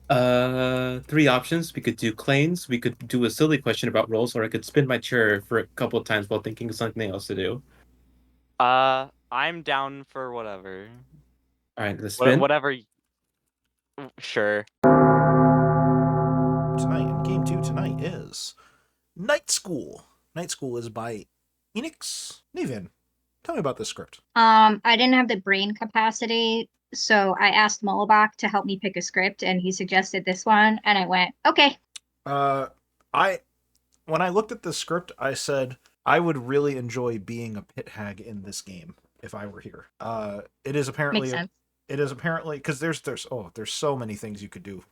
Three options. We could do claims. We could do a silly question about roles, or I could spin my chair for a couple of times while thinking of something else to do. I'm down for whatever. All right, the spin. Whatever. Sure. Tonight, and game two tonight is Night School. Night School is by Enix Navean. Tell me about this script. I didn't have the brain capacity, so I asked Molobach to help me pick a script, and he suggested this one, and I went, okay. Uh, I when I looked at the script, I said I would really enjoy being a pit hag in this game if I were here. It is Makes apparently sense. because there's so many things you could do,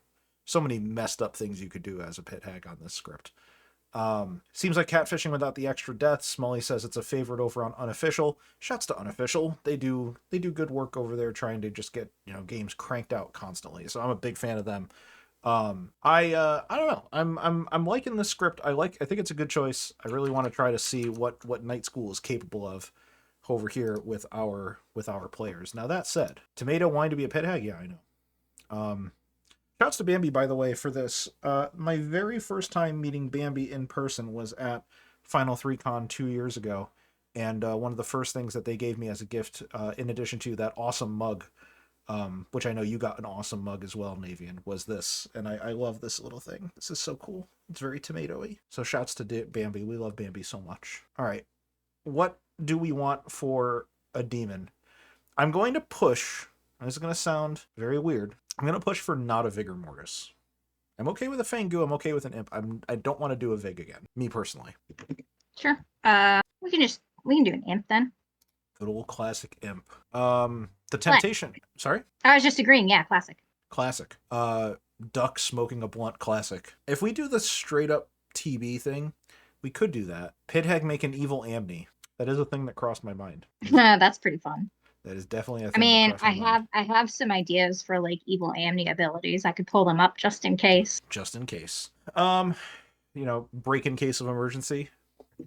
so many messed up things you could do as a pit hag on this script. Seems like catfishing without the extra deaths. Molly says it's a favorite over on Unofficial. Shouts to Unofficial. They do good work over there trying to just get, games cranked out constantly. So I'm a big fan of them. I don't know. I'm liking this script. I think it's a good choice. I really want to try to see what Night School is capable of over here with our players. Now that said, Tomato wanting to be a pit hag, yeah, I know. Shouts to Bambi, by the way, for this. My very first time meeting Bambi in person was at Final 3 Con 2 years ago. And one of the first things that they gave me as a gift, in addition to that awesome mug, which I know you got an awesome mug as well, Navian, was this. And I love this little thing. This is so cool. It's very tomatoey. So shouts to Bambi. We love Bambi so much. All right. What do we want for a demon? I'm going to push. This is going to sound very weird. I'm going to push for not a Vigor Mortis. I'm okay with a Fangu. I'm okay with an Imp. I don't want to do a Vig again. Me personally. Sure. We can do an imp then. Good old classic Imp. The Temptation. Sorry? I was just agreeing. Yeah, classic. Classic. Duck smoking a blunt classic. If we do the straight up TB thing, we could do that. Pithag make an evil Amni. That is a thing that crossed my mind. That's pretty fun. That is definitely a I thing that mean, crossed my mind. I have some ideas for like evil Amni abilities. I could pull them up just in case. Just in case. Break in case of emergency.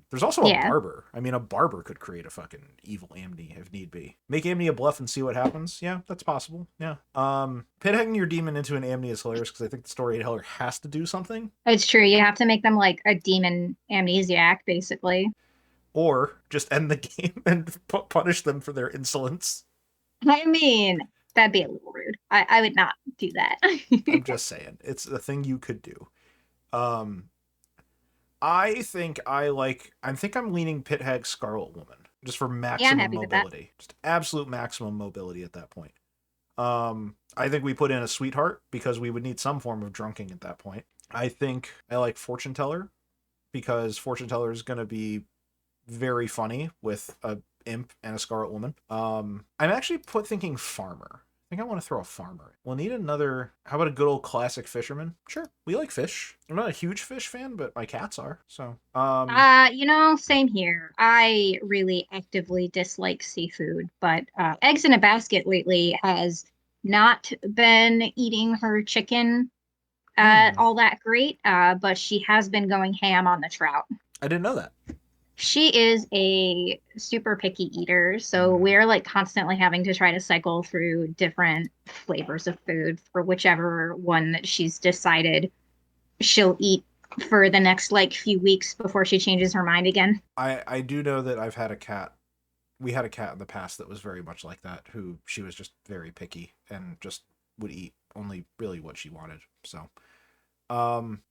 There's also a Yeah. barber. I mean, a barber could create a fucking evil Amni if need be. Make Amni a bluff and see what happens. Yeah, that's possible. Yeah. Pithanging your demon into an Amni is hilarious because I think the storyteller has to do something. It's true. You have to make them like a demon amnesiac, basically. Or just end the game and punish them for their insolence. I mean, that'd be a little rude. I would not do that. I'm just saying. It's a thing you could do. I think I'm leaning Pithag Scarlet Woman just for Yeah, I'm maximum happy with that. mobility. Just absolute maximum mobility at that point. I think we put in a Sweetheart because we would need some form of drunking at that point. I think I like Fortune Teller because Fortune Teller is going to be very funny with a imp and a Scarlet Woman. I'm actually thinking Farmer. I think I want to throw a farmer. We'll need another. How about a good old classic fisherman? Sure, we like fish. I'm not a huge fish fan, but my cats are. So, Same here. I really actively dislike seafood, but Eggs in a Basket lately has not been eating her chicken all that great, but she has been going ham on the trout. I didn't know that. She is a super picky eater, so we're like constantly having to try to cycle through different flavors of food for whichever one that she's decided she'll eat for the next like few weeks before she changes her mind again. I do know that I've had a cat. We had a cat in the past that was very much like that, who she was just very picky and just would eat only really what she wanted. So,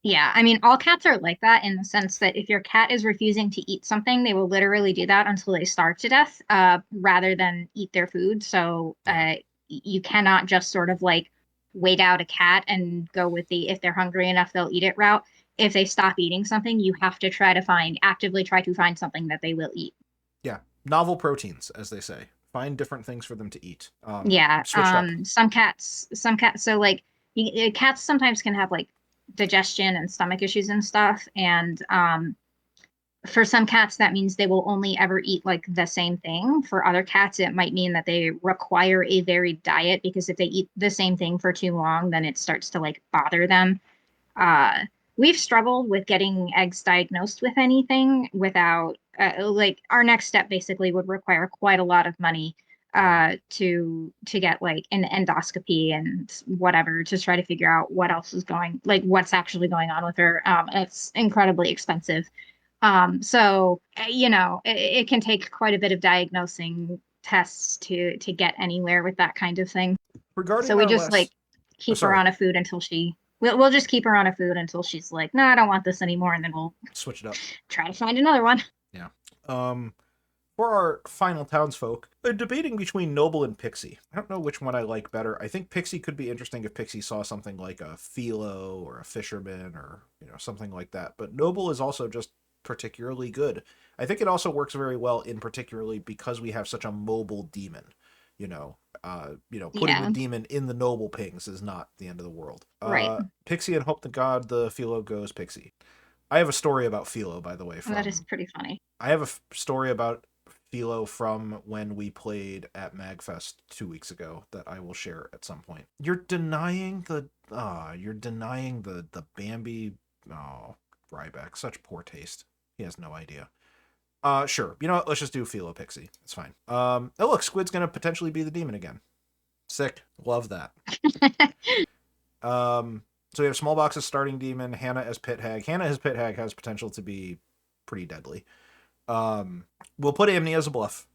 Yeah, I mean, all cats are like that in the sense that if your cat is refusing to eat something, they will literally do that until they starve to death, rather than eat their food. So, you cannot just sort of like wait out a cat and go with the if they're hungry enough, they'll eat it route. If they stop eating something, you have to actively try to find something that they will eat. yeah, novel proteins, as they say. Find different things for them to eat. Yeah, Switch up. some cats, so like cats sometimes can have like digestion and stomach issues and stuff, and for some cats that means they will only ever eat like the same thing. For other cats it might mean that they require a varied diet because if they eat the same thing for too long, then it starts to like bother them. uh we've struggled with getting eggs diagnosed with anything without like our next step basically would require quite a lot of money to get like an endoscopy and whatever to try to figure out what else is going, like what's actually going on with her. It's incredibly expensive. So you know, it can take quite a bit of diagnosing tests to get anywhere with that kind of thing. Regarding So we our just like last, keep her sorry, on a food until we'll just keep her on a food until she's like, no, I don't want this anymore, and then we'll switch it up. try to find another one. Yeah. For our final townsfolk, they're debating between Noble and Pixie. I don't know which one I like better. I think Pixie could be interesting if Pixie saw something like a Philo or a Fisherman or, you know, something like that. But Noble is also just particularly good. I think it also works very well in particularly because we have such a mobile demon. Putting the Yeah, demon in the Noble pings is not the end of the world. right. Pixie and Hope to God, the Philo goes Pixie. I have a story about Philo, by the way. That is pretty funny. I have a story about Philo from when we played at Magfest 2 weeks ago that I will share at some point. You're denying the Bambi. Oh, Ryback, such poor taste. He has no idea. Sure. You know what? Let's just do Philo Pixie. It's fine. Oh look, Squid's gonna potentially be the demon again. Sick. Love that. So we have Small Box as starting demon, Hannah as pit hag. Hannah as pit hag has potential to be pretty deadly. We'll put Amni as a bluff.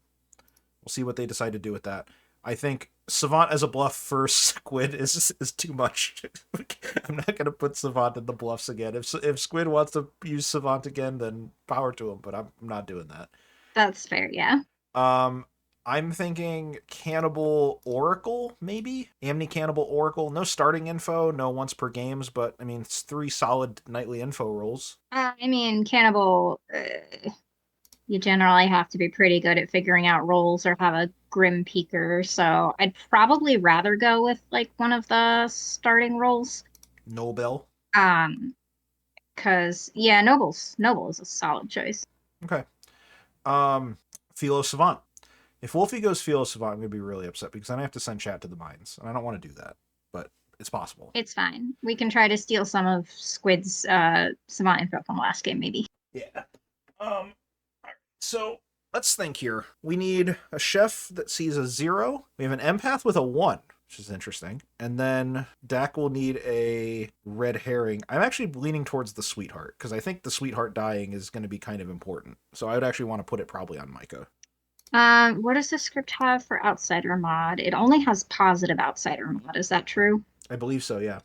We'll see what they decide to do with that. I think Savant as a bluff for Squid is too much. I'm not going to put Savant in the bluffs again. If Squid wants to use Savant again, then power to him, but I'm not doing that. That's fair, yeah. I'm thinking Cannibal Oracle, maybe? Amni Cannibal Oracle. No starting info, no once per games, but I mean, it's 3 solid nightly info rolls. I mean, Cannibal, you generally have to be pretty good at figuring out roles or have a grim peeker. So I'd probably rather go with like one of the starting roles. Nobel. Because yeah, Noble is a solid choice. Okay. Philo Savant. If Wolfie goes Philo Savant, I'm going to be really upset because then I have to send chat to the mines, and I don't want to do that, but it's possible. It's fine. We can try to steal some of Squid's Savant info from last game, maybe. Yeah. So let's think here. We need a chef that sees a 0. We have an empath with a 1, which is interesting. And then Dak will need a red herring. I'm actually leaning towards the sweetheart because I think the sweetheart dying is going to be kind of important. So I would actually want to put it probably on Micah. What does the script have for outsider mod? It only has positive outsider mod. Is that true? I believe so, yeah.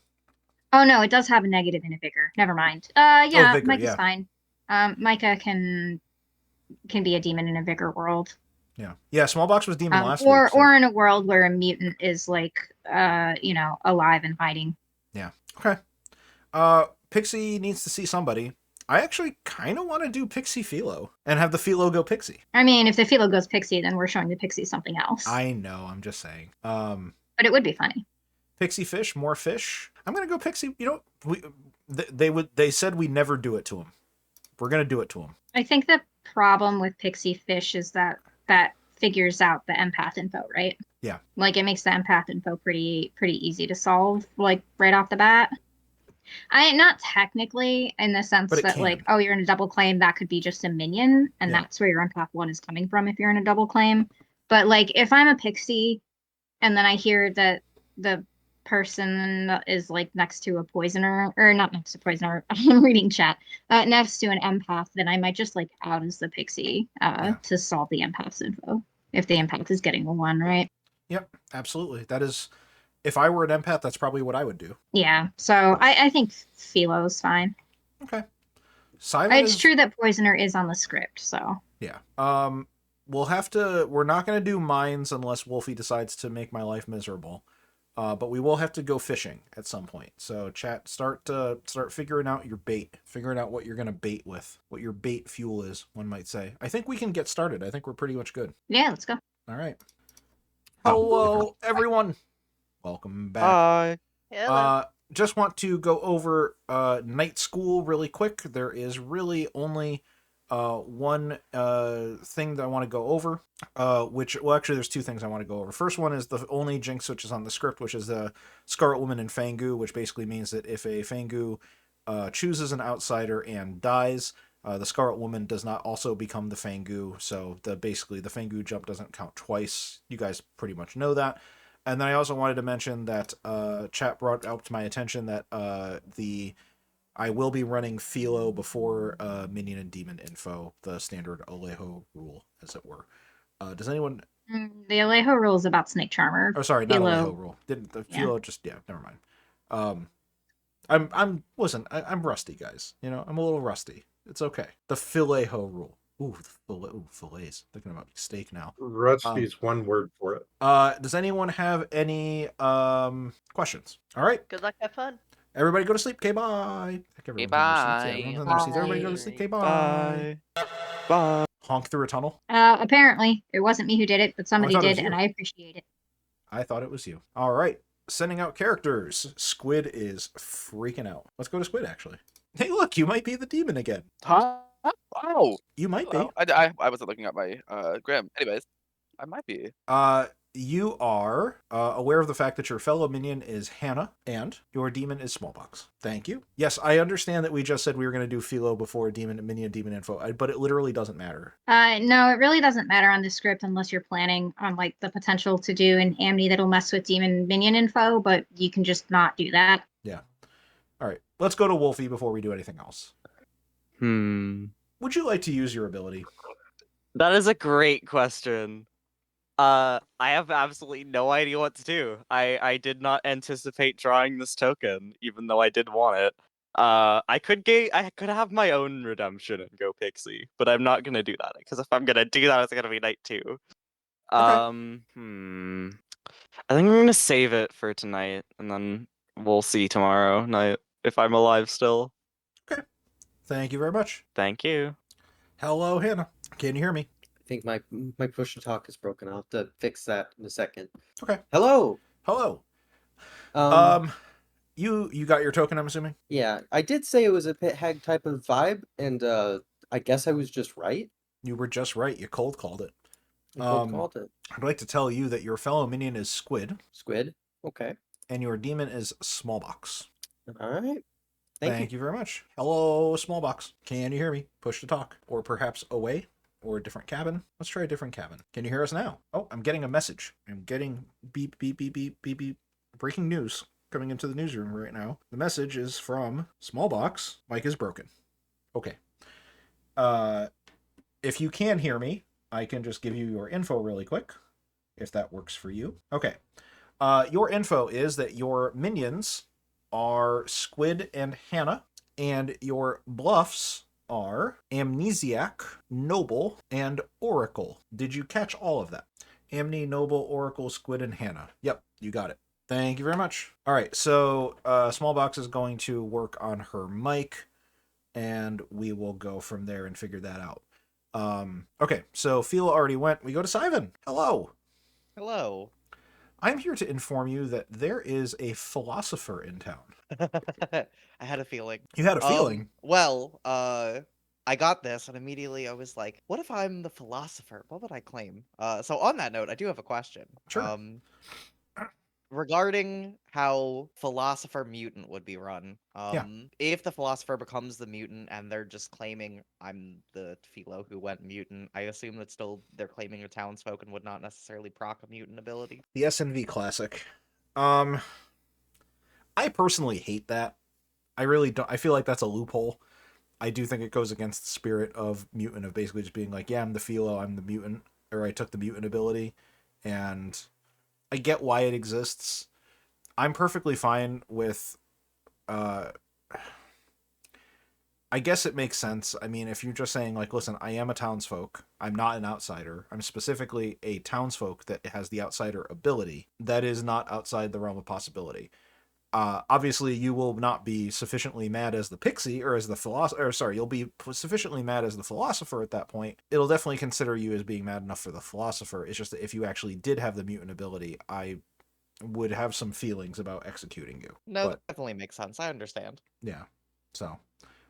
Oh no, it does have a negative in a vigor. Never mind. Yeah, vigor, Micah's yeah. fine. Micah can be a demon in a vigor world. Yeah. Yeah, Small Box was demon last or week. So. Or in a world where a mutant is like alive and hiding. Yeah. Okay. Pixie needs to see somebody. I actually kind of want to do Pixie Philo and have the Philo go Pixie. I mean, if the Philo goes Pixie, then we're showing the Pixie something else. I know, I'm just saying. But it would be funny. Pixie Fish, more fish. I'm gonna go Pixie. You know, they said we never do it to him. We're gonna do it to him. I think the problem with Pixie Fish is that figures out the empath info, right? Yeah. Like it makes the empath info pretty easy to solve, like right off the bat. Not technically in the sense that like, oh, you're in a double claim, that could be just a minion, and that's where your empath 1 is coming from if you're in a double claim. But like if I'm a pixie and then I hear that the person is like next to a poisoner, or not next to poisoner, I'm reading chat, next to an empath, then I might just like out as the pixie to solve the empath's info if the empath is getting a 1, right? Yep, absolutely. That is, if I were an empath, that's probably what I would do. Yeah, so I think Philo's fine. Okay. It's true that poisoner is on the script, so yeah. We're not gonna do mines unless Wolfie decides to make my life miserable. But we will have to go fishing at some point. So chat, start figuring out your bait, figuring out what you're gonna bait with, what your bait fuel is, one might say. I think we can get started. I think we're pretty much good. Yeah, let's go. All right. Hello, everyone. Welcome back. Hi. Just want to go over night school really quick. There is really only one thing that I want to go over, actually there's 2 things I want to go over. First one is the only jinx which is on the script, which is the Scarlet Woman and Fangu, which basically means that if a Fangu chooses an outsider and dies, The Scarlet Woman does not also become the Fangu, so basically the Fangu jump doesn't count twice. You guys pretty much know that. And then I also wanted to mention that chat brought out to my attention that I will be running Philo before Minion and Demon info, the standard Alejo rule, as it were. Does anyone... The Alejo rule is about Snake Charmer. Oh, sorry, not Philo. Alejo rule. Didn't the Yeah. Philo just... Yeah, never mind. Listen, I'm rusty, guys. You know, I'm a little rusty. It's okay. The Filejo rule. Ooh, fillets. Thinking about steak now. Rusty's one word for it. Does anyone have any questions? All right. Good luck, have fun. Everybody go to sleep. Okay, bye. Heck, everyone's in their seats. Yeah, everyone's in their seats. Everybody go to sleep. Okay, bye. Bye. Honk through a tunnel. Apparently, it wasn't me who did it, but somebody thought it was did, you. and I appreciate it. I thought it was you. All right. Sending out characters. Squid is freaking out. Let's go to Squid, actually. Hey, look, you might be the demon again. Huh? Oh, You might be. well, I wasn't looking at my Grim. Anyways, I might be. You are aware of the fact that your fellow minion is Hannah and your demon is Smallbox. Thank you. Yes, I understand that we just said we were going to do Philo before demon info, but it literally doesn't matter. No, it really doesn't matter on the script unless you're planning on like the potential to do an Amni that'll mess with demon minion info, but you can just not do that. Yeah. All right. Let's go to Wolfie before we do anything else. Would you like to use your ability? That is a great question. I have absolutely no idea what to do. I did not anticipate drawing this token, even though I did want it. I could have my own redemption and go Pixie, but I'm not gonna do that because if I'm gonna do that, it's gonna be night 2. I think I'm gonna save it for tonight, and then we'll see tomorrow night if I'm alive still. Okay. Thank you very much. Thank you. Hello, Hannah. Can you hear me? I think my push to talk is broken. I'll have to fix that in a second. Okay. Hello. Hello. You got your token, I'm assuming? Yeah, I did say it was a pit hag type of vibe, and I guess I was just right. You were just right. You cold called it. I cold called it. I'd like to tell you that your fellow minion is Squid, Squid. Okay. and your demon is Smallbox. All right. Thank you very much. Hello, Smallbox. Can you hear me? Push to talk. Or perhaps away? Or a different cabin? Let's try a different cabin. Can you hear us now? Oh, I'm getting a message. I'm getting beep, beep, beep, beep, beep, beep. Breaking news coming into the newsroom right now. The message is from Smallbox. Mic is broken. Okay. If you can hear me, I can just give you your info really quick, if that works for you. Okay. Your info is that your minions are Squid and Hannah, and your bluffs are Amnesiac, Noble, and Oracle. Did you catch all of that? Amni, Noble, Oracle, Squid, and Hannah. Yep, you got it. Thank you very much. All right, so Smallbox is going to work on her mic, and we will go from there and figure that out. Okay, so Phil already went. We go to Simon. Hello. Hello. I'm here to inform you that there is a philosopher in town. I had a feeling. You had a feeling? Well, I got this, and immediately I was like, what if I'm the philosopher? What would I claim? So on that note, I do have a question. Sure. Regarding how Philosopher Mutant would be run, if the Philosopher becomes the mutant and they're just claiming I'm the Philo who went mutant, I assume that still they're claiming a townsfolk and would not necessarily proc a mutant ability. The SNV Classic. I personally hate that. I really don't. I feel like that's a loophole. I do think it goes against the spirit of mutant, of basically just being like, yeah, I'm the Philo, I'm the mutant, or I took the mutant ability, and I get why it exists. I'm perfectly fine with, I guess it makes sense. I mean, if you're just saying, like, listen, I am a townsfolk, I'm not an outsider, I'm specifically a townsfolk that has the outsider ability, that is not outside the realm of possibility. Obviously, you will not be sufficiently mad as the pixie, or as the philosopher, or sorry, you'll be sufficiently mad as the philosopher at that point. It'll definitely consider you as being mad enough for the philosopher. It's just that if you actually did have the mutant ability, I would have some feelings about executing you. No, But that definitely makes sense. I understand. yeah, so,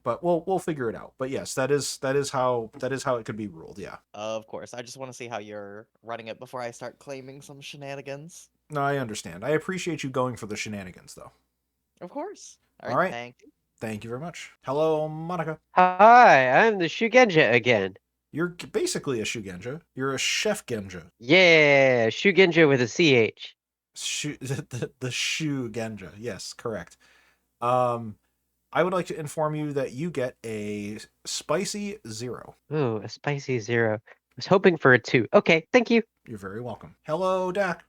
but we'll figure it out. But yes, that is how it could be ruled. Yeah. Of course. I just want to see how you're running it before I start claiming some shenanigans. No, I understand. I appreciate you going for the shenanigans, though. Of course. All right. Thank you. Thank you very much. Hello, Monica. Hi, I'm the Shugenja again. You're basically a Shugenja. You're a Chef Genja. Yeah, Shugenja with a CH. The Shugenja. Yes, correct. I would like to inform you that you get a spicy 0. Ooh, a spicy 0. I was hoping for a 2. Okay, thank you. You're very welcome. Hello, Dak.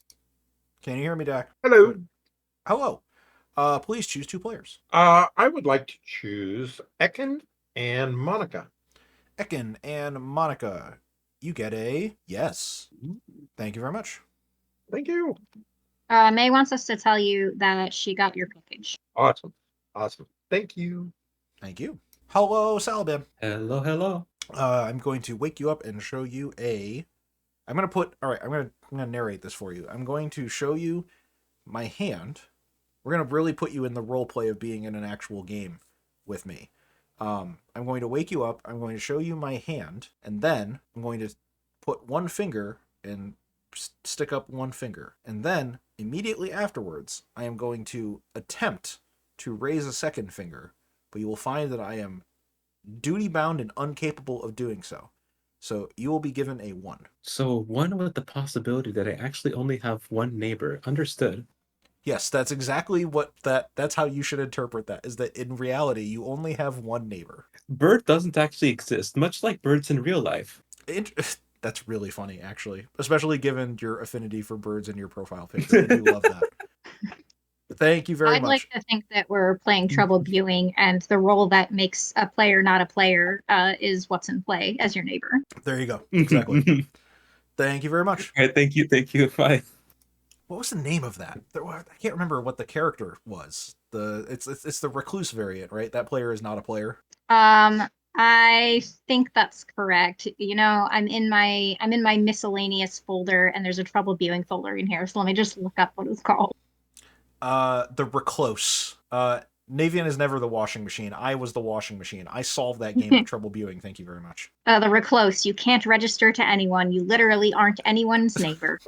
Can you hear me, Dak? Hello. Hello. Please choose 2 players. I would like to choose Ekin and Monica. Ekin and Monica. You get a yes. Thank you very much. Thank you. May wants us to tell you that she got your package. Awesome. Awesome. Thank you. Thank you. Hello, Salabim. Hello, hello. I'm going to wake you up and show you a. I'm gonna narrate this for you. I'm going to show you my hand. We're gonna really put you in the role play of being in an actual game with me. I'm going to wake you up. I'm going to show you my hand, and then I'm going to put one finger and stick up one finger, and then immediately afterwards, I am going to attempt to raise a second finger, but you will find that I am duty-bound and incapable of doing so. So you will be given a 1. So 1 with the possibility that I actually only have 1 neighbor. Understood. Yes, that's exactly what that's how you should interpret that, is that in reality, you only have 1 neighbor. Bird doesn't actually exist, much like birds in real life. That's really funny, actually, especially given your affinity for birds in your profile picture. I do love that. Thank you very I'd much. like to think that we're playing trouble viewing, and the role that makes a player not a player is what's in play as your neighbor. There you go. Exactly. Thank you very much. All right, thank you. Bye. What was the name of that? I can't remember what the character was. It's the recluse variant, right? That player is not a player. I think that's correct. You know, I'm in my miscellaneous folder, and there's a trouble viewing folder in here. So let me just look up what it's called. The recluse. Navean is never the washing machine. I was the washing machine. I solved that game of trouble viewing. Thank you very much. The recluse. You can't register to anyone. You literally aren't anyone's neighbor.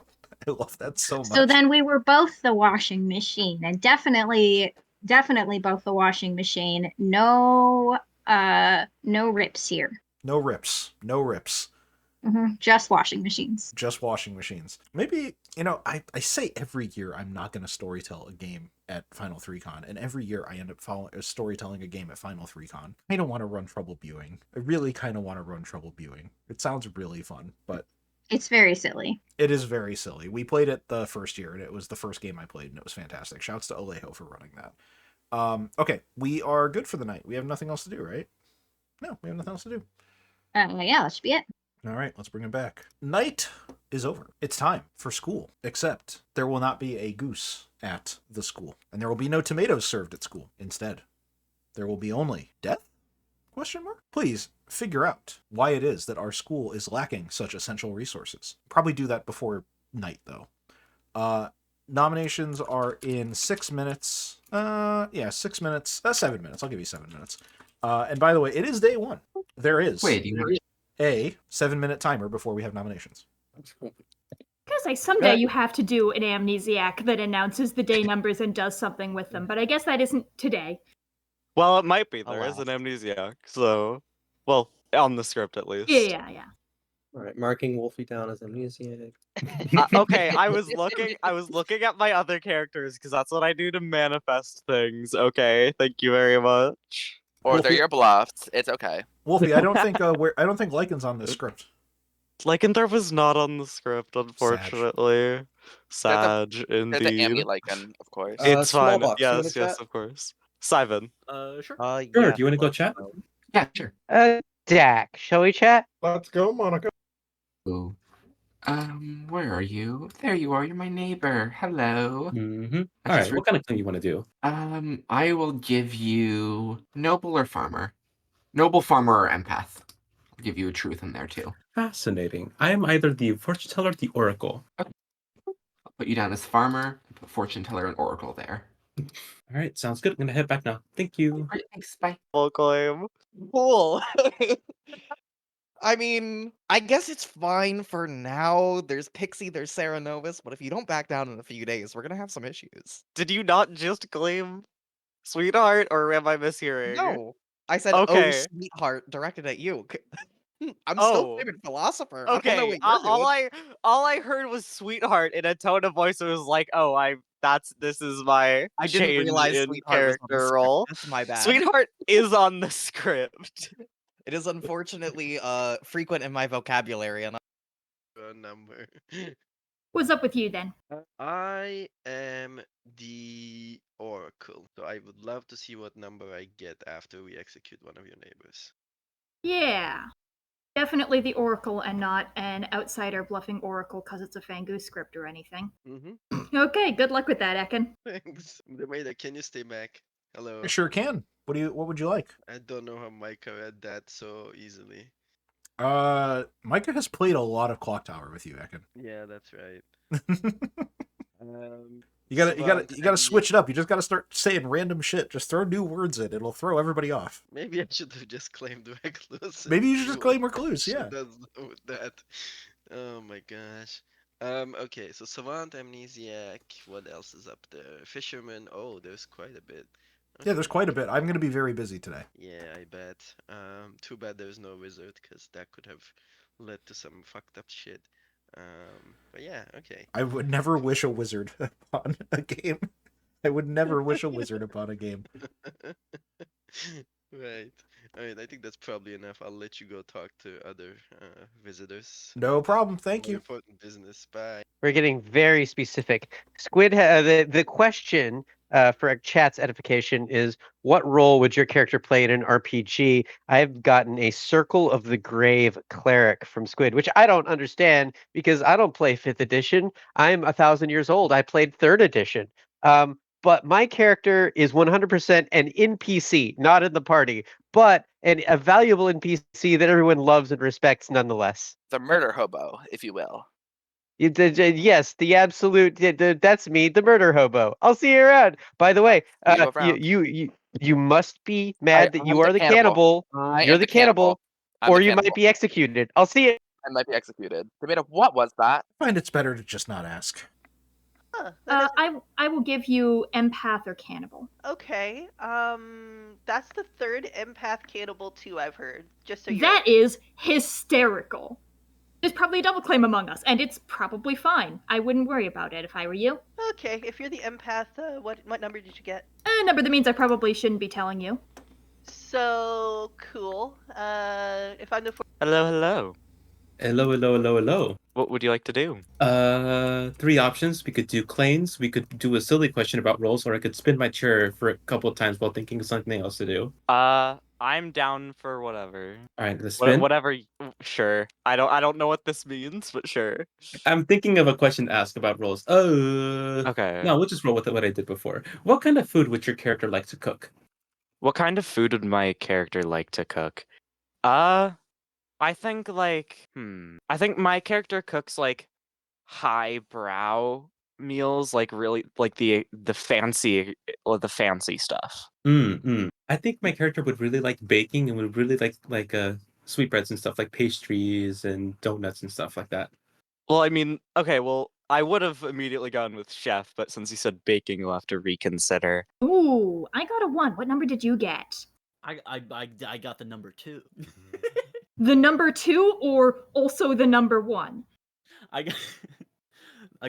I love that so much. So then we were both the washing machine, and definitely both the washing machine. No rips here. No rips. No rips. Just washing machines. Just washing machines. Maybe, I say every year I'm not going to storytell a game at Final 3Con, and every year I end up storytelling a game at Final 3Con. I don't want to run trouble viewing. I really kind of want to run trouble viewing. It sounds really fun, but it's very silly. It is very silly. We played it the first year, and it was the first game I played, and it was fantastic. Shouts to Alejo for running that. Okay, we are good for the night. We have nothing else to do, right? No, we have nothing else to do. Yeah, that should be it. All right, let's bring it back. Night is over. It's time for school, except there will not be a goose at the school, and there will be no tomatoes served at school. Instead, there will be only death? ? Please figure out why it is that our school is lacking such essential resources. Probably do that before night, though. Nominations are in 6 minutes. 6 minutes. 7 minutes. I'll give you 7 minutes. And by the way, it is day 1. There is a 7-minute timer before we have nominations. Because someday you have to do an amnesiac that announces the day numbers and does something with them, but I guess that isn't today. Well, it might be. There is an amnesiac, so... Well, on the script, at least. Yeah. All right, marking Wolfie down as amnesiac. Okay, I was looking at my other characters, because that's what I do to manifest things. Okay, thank you very much. Or they're your bluffs. It's okay. Wolfie, I don't think Lycan's on this script. Lycanthrope was not on the script, unfortunately. Sag, indeed. They're the Ammy Lycan, of course. It's fine. Smallbox, you wanna Yes, chat? of course. Simon. Sure. Yeah, Do you want to go chat? Yeah, sure. Dak, shall we chat? Let's go, Monica. Ooh. Where are you? There you are. You're my neighbor. Hello. All right, what kind of thing you want to do? I will give you noble or farmer. Noble, farmer, or empath. I'll give you a truth in there too. Fascinating. I am either the fortune teller or the oracle. Okay. I'll put you down as farmer, put fortune teller and oracle there. All right, sounds good. I'm gonna head back now. Thank you. All right, thanks. Bye. Full claim. Cool. I mean, I guess it's fine for now. There's Pixie, there's Sarah Novus, but if you don't back down in a few days, we're gonna have some issues. Did you not just claim Sweetheart, or am I mishearing? No, I said, "Oh, Okay. sweetheart," directed at you. I'm still Oh. claiming philosopher. I don't know Okay. what you're doing. All I heard was sweetheart in a tone of voice that was like, oh, this is my I didn't change realize in sweetheart was on the character script. role. That's my bad. Sweetheart is on the script. It is unfortunately frequent in my vocabulary, and A number. What's up with you then? I am the Oracle, so I would love to see what number I get after we execute one of your neighbors. Yeah. Definitely the Oracle and not an outsider bluffing Oracle because it's a Fangoose script or anything. Mm-hmm. Okay, good luck with that, Ekin. Thanks. Maida, can you stay back? Hello. I sure can. What would you like? I don't know how Micah read that so easily. Micah has played a lot of Clock Tower with you, Ekin. Yeah, that's right. You gotta switch it up. You just gotta start saying random shit. Just throw new words in. It'll throw everybody off. Maybe I should have just claimed recluse. Maybe you should just claim recluse. Yeah. Does with that. Oh my gosh. Okay, so Savant, Amnesiac, what else is up there? Fisherman, oh, there's quite a bit. Yeah, there's quite a bit. I'm gonna be very busy today. Yeah, I bet. Too bad there's no wizard, because that could have led to some fucked up shit. But yeah, okay. I would never wish a wizard upon a game. I would never wish a wizard upon a game. Right. Alright, I think that's probably enough. I'll let you go talk to other visitors. No problem. Thank you. Important business. Bye. We're getting very specific. Squid, the question for chat's edification is, what role would your character play in an RPG? I've gotten a Circle of the Grave cleric from Squid, which I don't understand because I don't play 5th edition. I'm 1,000 years old. I played 3rd edition. But my character is 100% an NPC, not in the party, but a valuable NPC that everyone loves and respects nonetheless. The murder hobo, if you will. Yes, the absolute. That's me, the murder hobo. I'll see you around. By the way, you must be mad that you are the cannibal. You're the cannibal, or you might be executed. I'll see you. I might be executed. Tomato, what was that? I find it's better to just not ask. I will give you empath or cannibal. Okay. That's the 3rd empath cannibal too I've heard. Just so you That is hysterical. There's probably a double claim among us, and it's probably fine. I wouldn't worry about it if I were you. Okay, if you're the empath, what number did you get? A number that means I probably shouldn't be telling you. So cool. If I'm the Hello, hello. Hello, hello, hello, hello. What would you like to do? 3 options. We could do claims. We could do a silly question about roles, or I could spin my chair for a couple of times while thinking of something else to do. I'm down for whatever. All right, let's spin. Whatever. Sure. I don't know what this means, but sure. I'm thinking of a question to ask about roles. Okay. No, we'll just roll with what I did before. What kind of food would your character like to cook? What kind of food would my character like to cook? I think I think my character cooks like highbrow meals, like really like the fancy stuff. I think my character would really like baking and would really like sweetbreads and stuff, like pastries and donuts and stuff like that. Well, I mean, okay, well, I would have immediately gone with chef, but since you said baking, you'll have to reconsider. Ooh, I got a 1. What number did you get? I got the number 2. The number 2 or also the number 1? I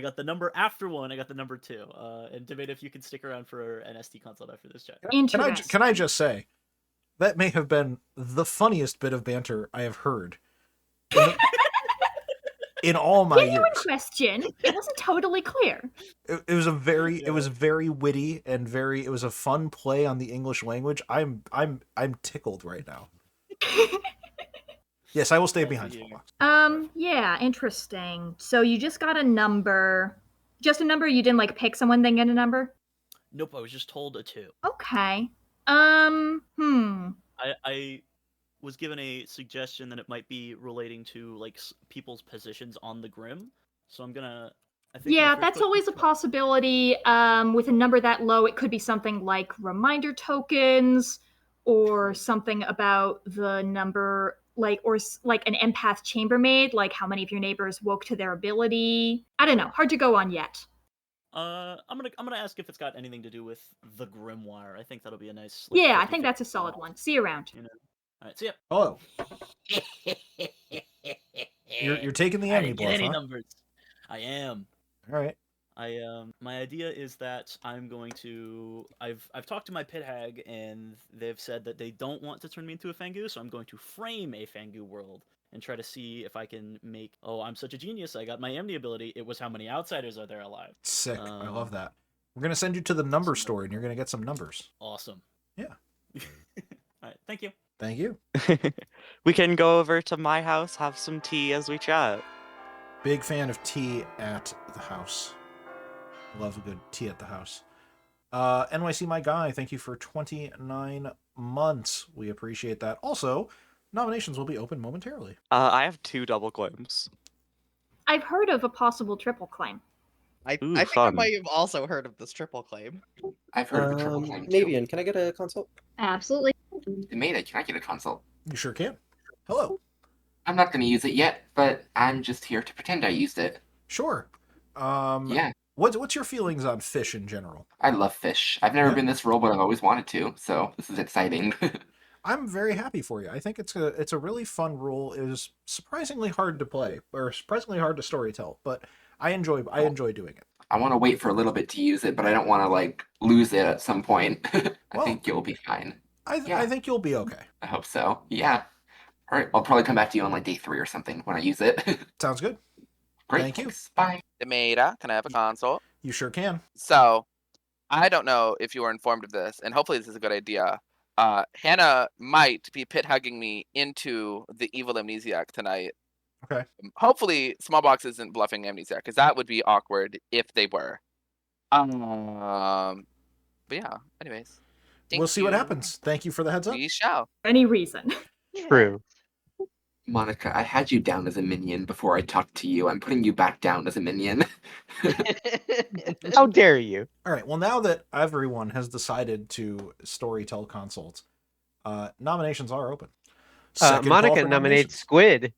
got the number after 1. I got the number 2. And Tomato, if you can stick around for an SD consult after this chat. Can I just say, that may have been the funniest bit of banter I have heard in all my years. Question. It wasn't totally clear. It was very witty and it was a fun play on the English language. I'm tickled right now. Yes, I will stay behind Smallbox. Yeah, interesting. So you just got a number. Just a number? You didn't like pick someone then get a number? Nope, I was just told a 2. Okay. I was given a suggestion that it might be relating to like people's positions on the Grim. So I think yeah, that's always a possibility. With a number that low, it could be something like reminder tokens or something about the number, or an empath chambermaid, like how many of your neighbors woke to their ability. I don't know. Hard to go on yet. I'm gonna ask if it's got anything to do with the Grimoire. I think that'll be a nice. Yeah, I think that's a solid one. See you around. You know. All right. See ya. Hello. You're taking the I enemy didn't get bluff, any huh? numbers. I am. All right. My idea is that I'm going to I've talked to my pit hag and they've said that they don't want to turn me into a Fangu, so I'm going to frame a Fangu world and try to see if I can make I'm such a genius, I got my Amni ability. It was how many outsiders are there alive. Sick. I love that. We're gonna send you to the number store and you're gonna get some numbers. Awesome. Yeah. Alright, thank you. Thank you. We can go over to my house, have some tea as we chat. Big fan of tea at the house. Love a good tea at the house. NYC My Guy, thank you for 29 months. We appreciate that. Also, nominations will be open momentarily. I have 2 double claims. I've heard of a possible triple claim. I Ooh, think I fun. might have also heard of this triple claim. I've heard of a triple claim too. Navean, can I get a consult? Absolutely. Amanda, can I get a consult? You sure can. Hello. I'm not going to use it yet, but I'm just here to pretend I used it. Sure. Yeah. What's your feelings on fish in general? I love fish. I've never been this role, but I've always wanted to, so this is exciting. I'm very happy for you. I think it's a really fun role. It is surprisingly hard to play, or surprisingly hard to storytell, but I enjoy doing it. I want to wait for a little bit to use it, but I don't want to lose it at some point. I think you'll be fine. I think you'll be okay. I hope so. Yeah. All right. I'll probably come back to you on day 3 or something when I use it. Sounds good. Great. Thank you. Bye. Demeira, can I have a consult? You sure can. So, I don't know if you were informed of this, and hopefully this is a good idea. Hannah might be pit hugging me into the evil amnesiac tonight. Okay. Hopefully, Smallbox isn't bluffing amnesiac, because that would be awkward if they were. But yeah. Anyways, We'll see what happens. Thank you for the heads up. We shall. Any reason. True. Monica, I had you down as a minion before I talked to you. I'm putting you back down as a minion. How dare you? All right. Well, now that everyone has decided to storytell consults, nominations are open. Second call Monica for nominates Squid.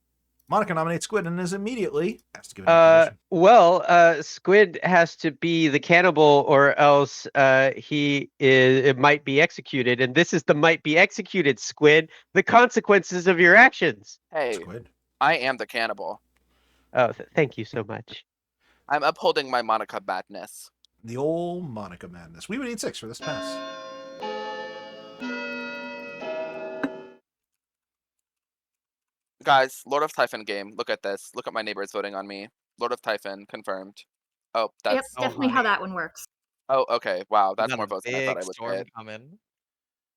Monica nominates Squid and is immediately has to give an accusation. Well, Squid has to be the cannibal, or else it might be executed. And this is the might be executed, Squid. The consequences of your actions. Hey, Squid. I am the cannibal. Oh, thank you so much. I'm upholding my Monica badness. The old Monica madness. We would need 6 for this pass. Guys, Lord of Typhon game. Look at this. Look at my neighbors voting on me. Lord of Typhon confirmed. Oh, Yep, that's definitely how that one works. Oh, okay. Wow, that's Got more a votes than I thought I big would storm get. coming.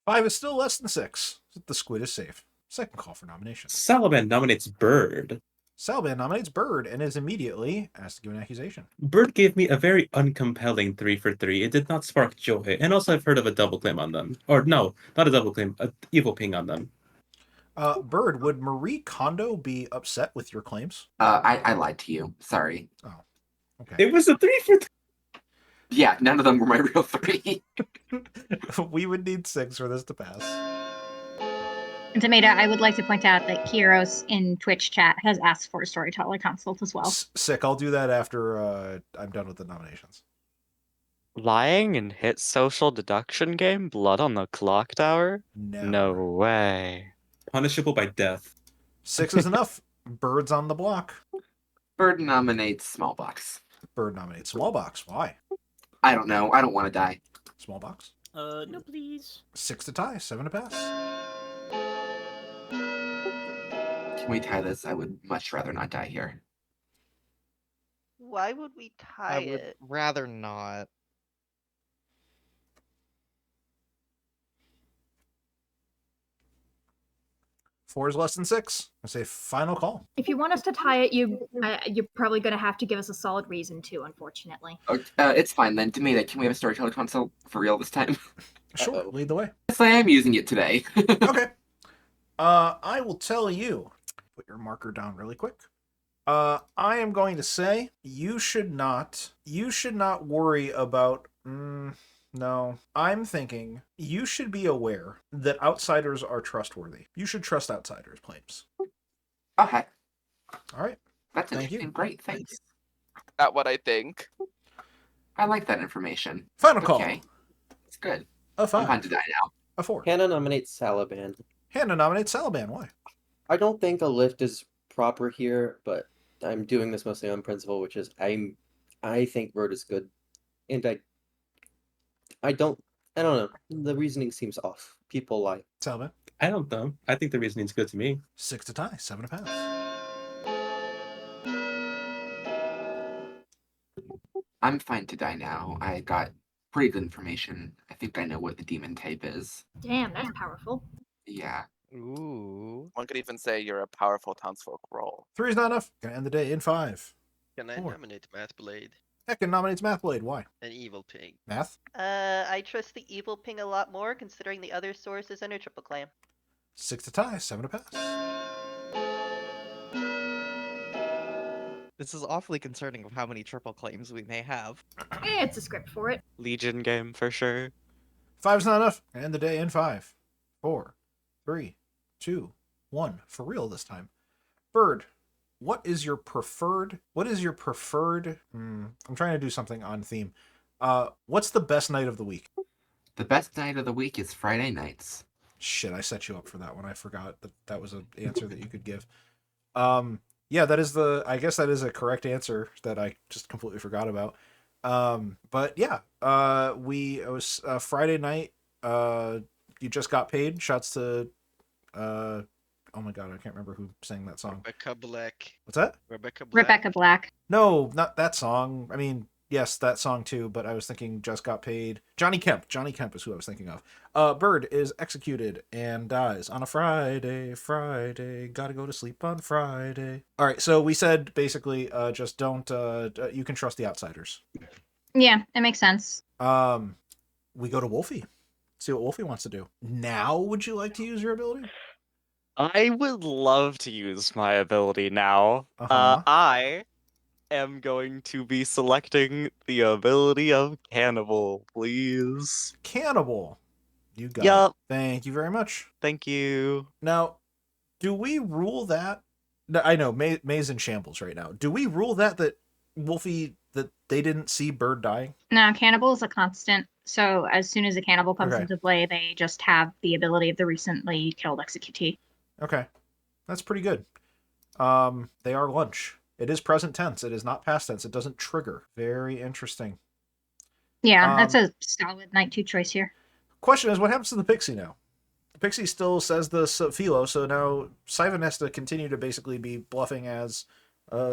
5 is still less than 6. The Squid is safe. Second call for nominations. Salaban nominates Bird. Salban nominates Bird and is immediately asked to give an accusation. Bird gave me a very uncompelling 3 for 3. It did not spark joy. And also I've heard of a double claim on them. Or no, not a double claim, a evil ping on them. Bird, would Marie Kondo be upset with your claims? I lied to you. Sorry. Oh, okay. It was a 3 for 3. Yeah, none of them were my real 3. We would need 6 for this to pass. And Tomato, I would like to point out that Kieros in Twitch chat has asked for a storyteller consult as well. Sick. I'll do that after I'm done with the nominations. Lying and hit social deduction game? Blood on the clock tower? No. No way. Punishable by death. 6 is enough. Bird's on the block. Bird nominates Smallbox. Bird nominates Smallbox. Why? I don't know. I don't want to die. Smallbox. No, please. 6 to tie. 7 to pass. Can we tie this? I would much rather not die here. Why would we tie I would it? rather not. Four is less than 6. I say final call. If you want us to tie it, you're probably going to have to give us a solid reason to, unfortunately. It's fine then. Demeta, can we have a storyteller consult for real this time? Sure, lead the way. Yes, I am using it today. Okay. I will tell you. Put your marker down really quick. I am going to say you should not worry about. No, I'm thinking you should be aware that outsiders are trustworthy. You should trust outsiders' claims. Okay. All right. That's Thank interesting. you. Great, thanks. That's what I think. I like that information. Final call. Okay, it's good. A I'm fine 5. to die now. A 4. Hannah nominates Salaban. Hannah nominates Salaban. Why? I don't think a lift is proper here, but I'm doing this mostly on principle, which is I think Bird is good, and I don't know. The reasoning seems off. People lie. Salaban. I don't know. I think the reasoning's good to me. 6 to tie. 7 to pass. I'm fine to die now. I got pretty good information. I think I know what the demon type is. Damn, that's powerful. Yeah. Ooh. One could even say you're a powerful townsfolk role. 3 is not enough. Gonna end the day in 5. Can I 4. nominate Math Blade? Ekin nominates Mathblade. Why? An evil pig. Math. I trust the evil ping a lot more, considering the other source is under triple claim. 6 to tie. 7 to pass. This is awfully concerning of how many triple claims we may have. It's a script for it. Legion game for sure. 5 is not enough. Gonna end the day in 5. 4, 3, 2, 1. For real this time. Bird. What is your preferred? I'm trying to do something on theme. What's the best night of the week? The best night of the week is Friday nights. Shit, I set you up for that one. I forgot that was an answer that you could give. Yeah, I guess that is a correct answer that I just completely forgot about. But yeah, it was Friday night. You just got paid. Shouts to, oh my god, I can't remember who sang that song. Rebecca Black. What's that? Rebecca Black. No, not that song. I mean, yes, that song too, but I was thinking just got paid. Johnny Kemp. Johnny Kemp is who I was thinking of. Bird is executed and dies on a Friday. Gotta go to sleep on Friday. All right, so we said basically just don't, you can trust the outsiders. Yeah, it makes sense. We go to Wolfie. See what Wolfie wants to do. Now, would you like to use your ability? I would love to use my ability now. Uh-huh. I am going to be selecting the ability of Cannibal, please. Cannibal. You got Yup. it. Thank you very much. Thank you. Now, do we rule that? No, I know May's in shambles right now. Do we rule that Wolfie, that they didn't see Bird dying? No, cannibal is a constant. So as soon as a cannibal comes Okay. into play, they just have the ability of the recently killed executee. Okay, that's pretty good. They are lunch. It is present tense. It is not past tense. It doesn't trigger. Very interesting. Yeah, that's a solid night 2 choice here. Question is, what happens to the pixie now? The pixie still says the Philo, so now Sivan has to continue to basically be bluffing as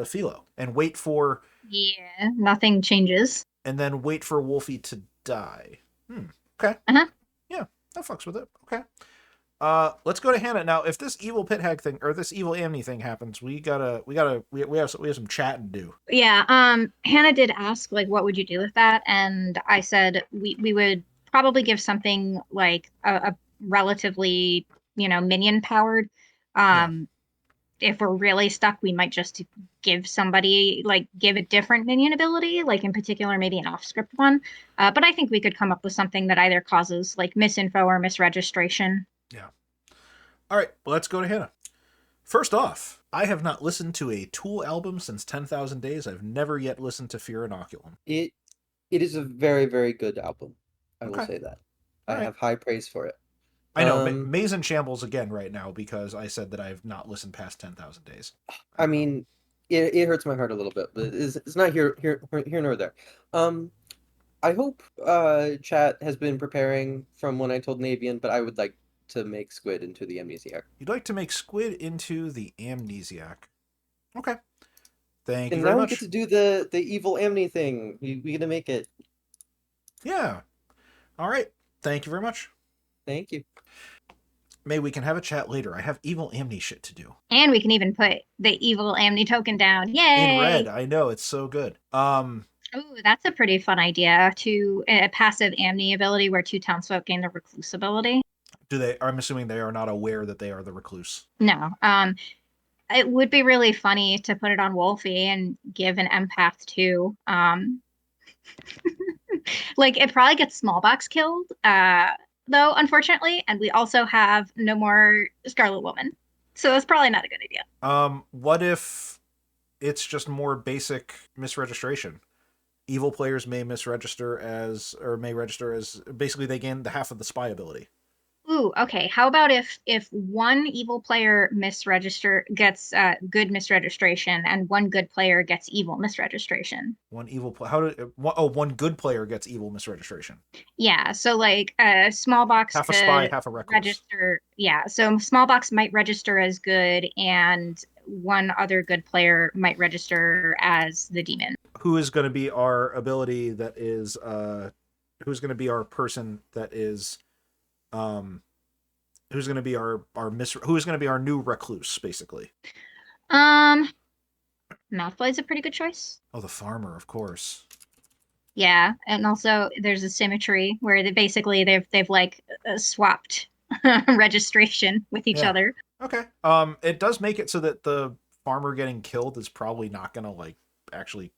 Philo and wait for... Yeah, nothing changes. And then wait for Wolfie to die. Okay. Uh-huh. Yeah, that fucks with it. Okay. Let's go to Hannah now. If this evil pit hag thing or this evil Amni thing happens, we have some chatting to do. Yeah, Hannah did ask, like, what would you do with that? And I said we would probably give something like a relatively, minion powered. If we're really stuck, we might just give somebody, give a different minion ability, like in particular, maybe an off-script one. But I think we could come up with something that either causes, misinfo or misregistration. Yeah. All right, well, let's go to Hannah. First off, I have not listened to a Tool album since 10,000 Days. I've never yet listened to Fear Inoculum. It is a very, very good album. I will Okay. say that. All I right. have high praise for it. I know, May's in shambles again right now because I said that I have not listened past 10,000 Days. I mean, it hurts my heart a little bit, but it's not here nor there. I hope chat has been preparing from when I told Navean, but I would like to make Squid into the amnesiac. You'd like to make Squid into the amnesiac. Okay. Thank you And very now we much. get to do the evil Amni thing. We gonna make it. Yeah. All right. Thank you very much. Thank you. May we can have a chat later. I have evil Amni shit to do. And we can even put the evil Amni token down. Yay! In red. I know, it's so good. Ooh, that's a pretty fun idea. To a passive Amni ability where 2 townsfolk gain the recluse ability. I'm assuming they are not aware that they are the recluse. No. It would be really funny to put it on Wolfie and give an empath too. It probably gets small box killed, though, unfortunately, and we also have no more Scarlet Woman. So that's probably not a good idea. What if it's just more basic misregistration? Evil players may misregister as, or may register as, basically they gain the half of the spy ability. Ooh, okay. How about if one evil player gets good misregistration and one good player gets evil misregistration? One good player gets evil misregistration. Yeah, so like a small box Half a could spy, half a recluse. register. Yeah, so small box might register as good, and one other good player might register as the demon. Who is going to be our ability that is who's going to be our person that is who's going to be who's going to be our new recluse, basically? Mouthblade's a pretty good choice. Oh, the farmer, of course. Yeah, and also there's a symmetry where they've like swapped registration with each Yeah. other. Okay. It does make it so that the farmer getting killed is probably not going to like actually.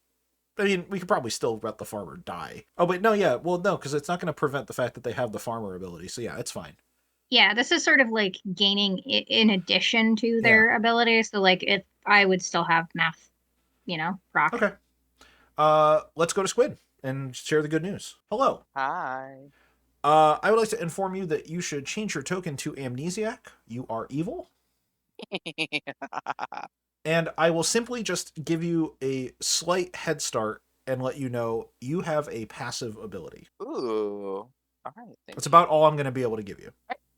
I mean, we could probably still let the farmer die. Oh, but no, yeah. Well, no, because it's not going to prevent the fact that they have the farmer ability. So yeah, it's fine. Yeah, this is sort of like gaining in addition to their ability. So like if I would still have math, proc. Okay. Let's go to Squid and share the good news. Hello. Hi. I would like to inform you that you should change your token to Amnesiac. You are evil. And I will simply just give you a slight head start and let you know you have a passive ability. Ooh. All right. That's about all I'm going to be able to give you.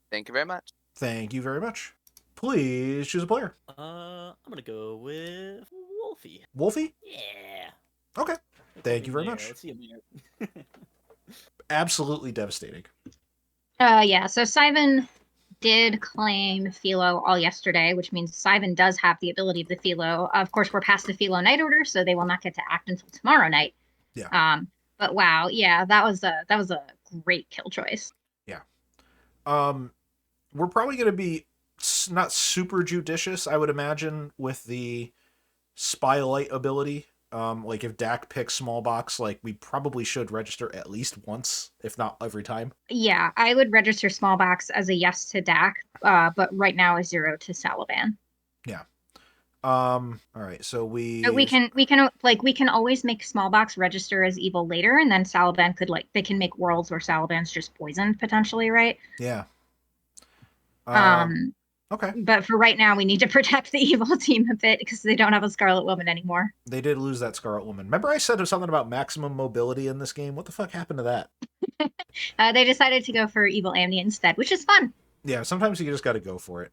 Thank you very much. Thank you very much. Please choose a player. I'm gonna go with Wolfie. Wolfie? Yeah. Okay. Thank you very There, much. Let's see him here. Absolutely devastating. Yeah, so Simon did claim Philo all yesterday, which means Simon does have the ability of the Philo. Of course, we're past the Philo night order, so they will not get to act until tomorrow night. Yeah. But wow, yeah, that was a great kill choice. Yeah. We're probably going to be not super judicious, I would imagine, with the Spy Light ability. Like if Dak picks small box, like we probably should register at least once, if not every time. Yeah, I would register small box as a yes to Dak, but right now a 0 to Salaban. Yeah. All right, so we can always make small box register as evil later, and then Salaban they can make worlds where Salaban's just poisoned potentially, right? Yeah. Okay. But for right now, we need to protect the evil team a bit because they don't have a Scarlet Woman anymore. They did lose that Scarlet Woman. Remember I said something about maximum mobility in this game? What the fuck happened to that? They decided to go for Evil Amni instead, which is fun. Yeah, sometimes you just got to go for it.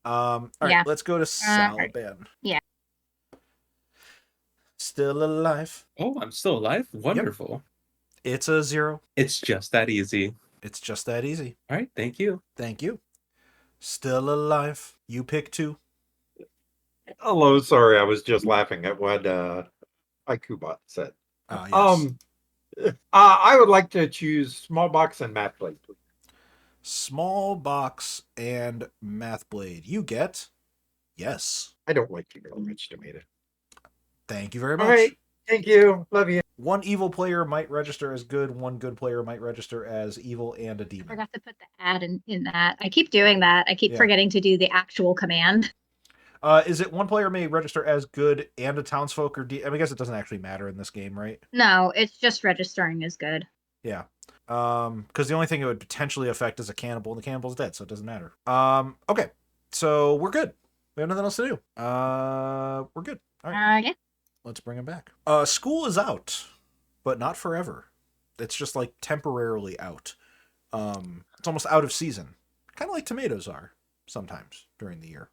All right, let's go to Salaban. Yeah. Still alive. Oh, I'm still alive? Wonderful. Yep. It's a 0. It's just that easy. It's just that easy. All right, thank you. Thank you. Still alive. You pick 2. Hello, sorry, I was just laughing at what IQBot said. Yes. I would like to choose small box and math blade, please. Small box and math blade. You get yes. I don't like you very much, Tomato. Thank you very much. All right. Thank you. Love you. One evil player might register as good. One good player might register as evil and a demon. I forgot to put the add in that. I keep doing that. I keep forgetting to do the actual command. Is it one player may register as good and a townsfolk or I guess it doesn't actually matter in this game, right? No, it's just registering as good. Yeah. Because the only thing it would potentially affect is a cannibal, and the cannibal's dead, so it doesn't matter. Okay. So we're good. We have nothing else to do. We're good. All right. Yeah. Let's bring him back. School is out, but not forever. It's just like temporarily out. It's almost out of season. Kind of like tomatoes are sometimes during the year.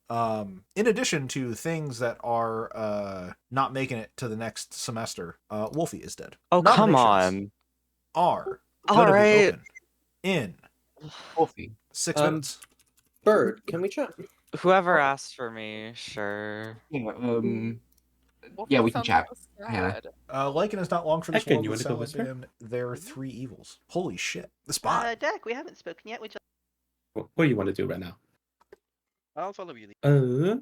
In addition to things that are not making it to the next semester, Wolfie is dead. Oh, come Nominations on. Are All gonna be right. open in Wolfie. 6 minutes. Bird, can we chat? Whoever asked for me, sure. Yeah, we can chat. Lycan is not long for this Ekin, world. you with wanna go whisper? Salaban. There are 3 evils. Holy shit. The spot. Dak, we haven't spoken yet. What do you want to do right now? I'll follow you. Lee.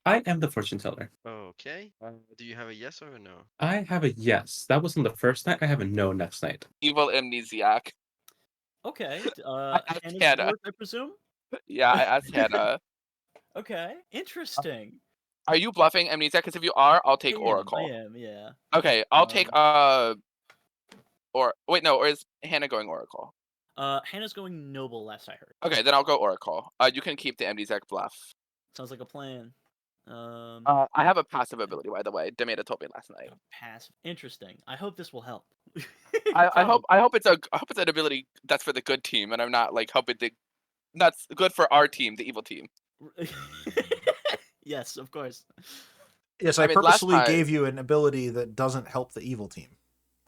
I am the fortune teller. Okay. Do you have a yes or a no? I have a yes. That was on the first night. I have a no next night. Evil amnesiac. Okay. asked Any Hannah. work, I presume? Yeah, I asked Hannah. Okay. Interesting. Are you bluffing amnesiac? Because if you are, I'll take I am, Oracle. I am, yeah. Okay, I'll take or wait, no, or is Hannah going Oracle? Hannah's going Noble, last I heard. Okay, then I'll go Oracle. You can keep the Amnesiac bluff. Sounds like a plan. I have a passive ability, by the way. Demeta told me last night. Passive. Interesting. I hope this will help. I hope it's an ability that's for the good team, and I'm not like hoping that's good for our team, the evil team. Yes, of course. Yes, I I mean, last purposely time- gave you an ability that doesn't help the evil team.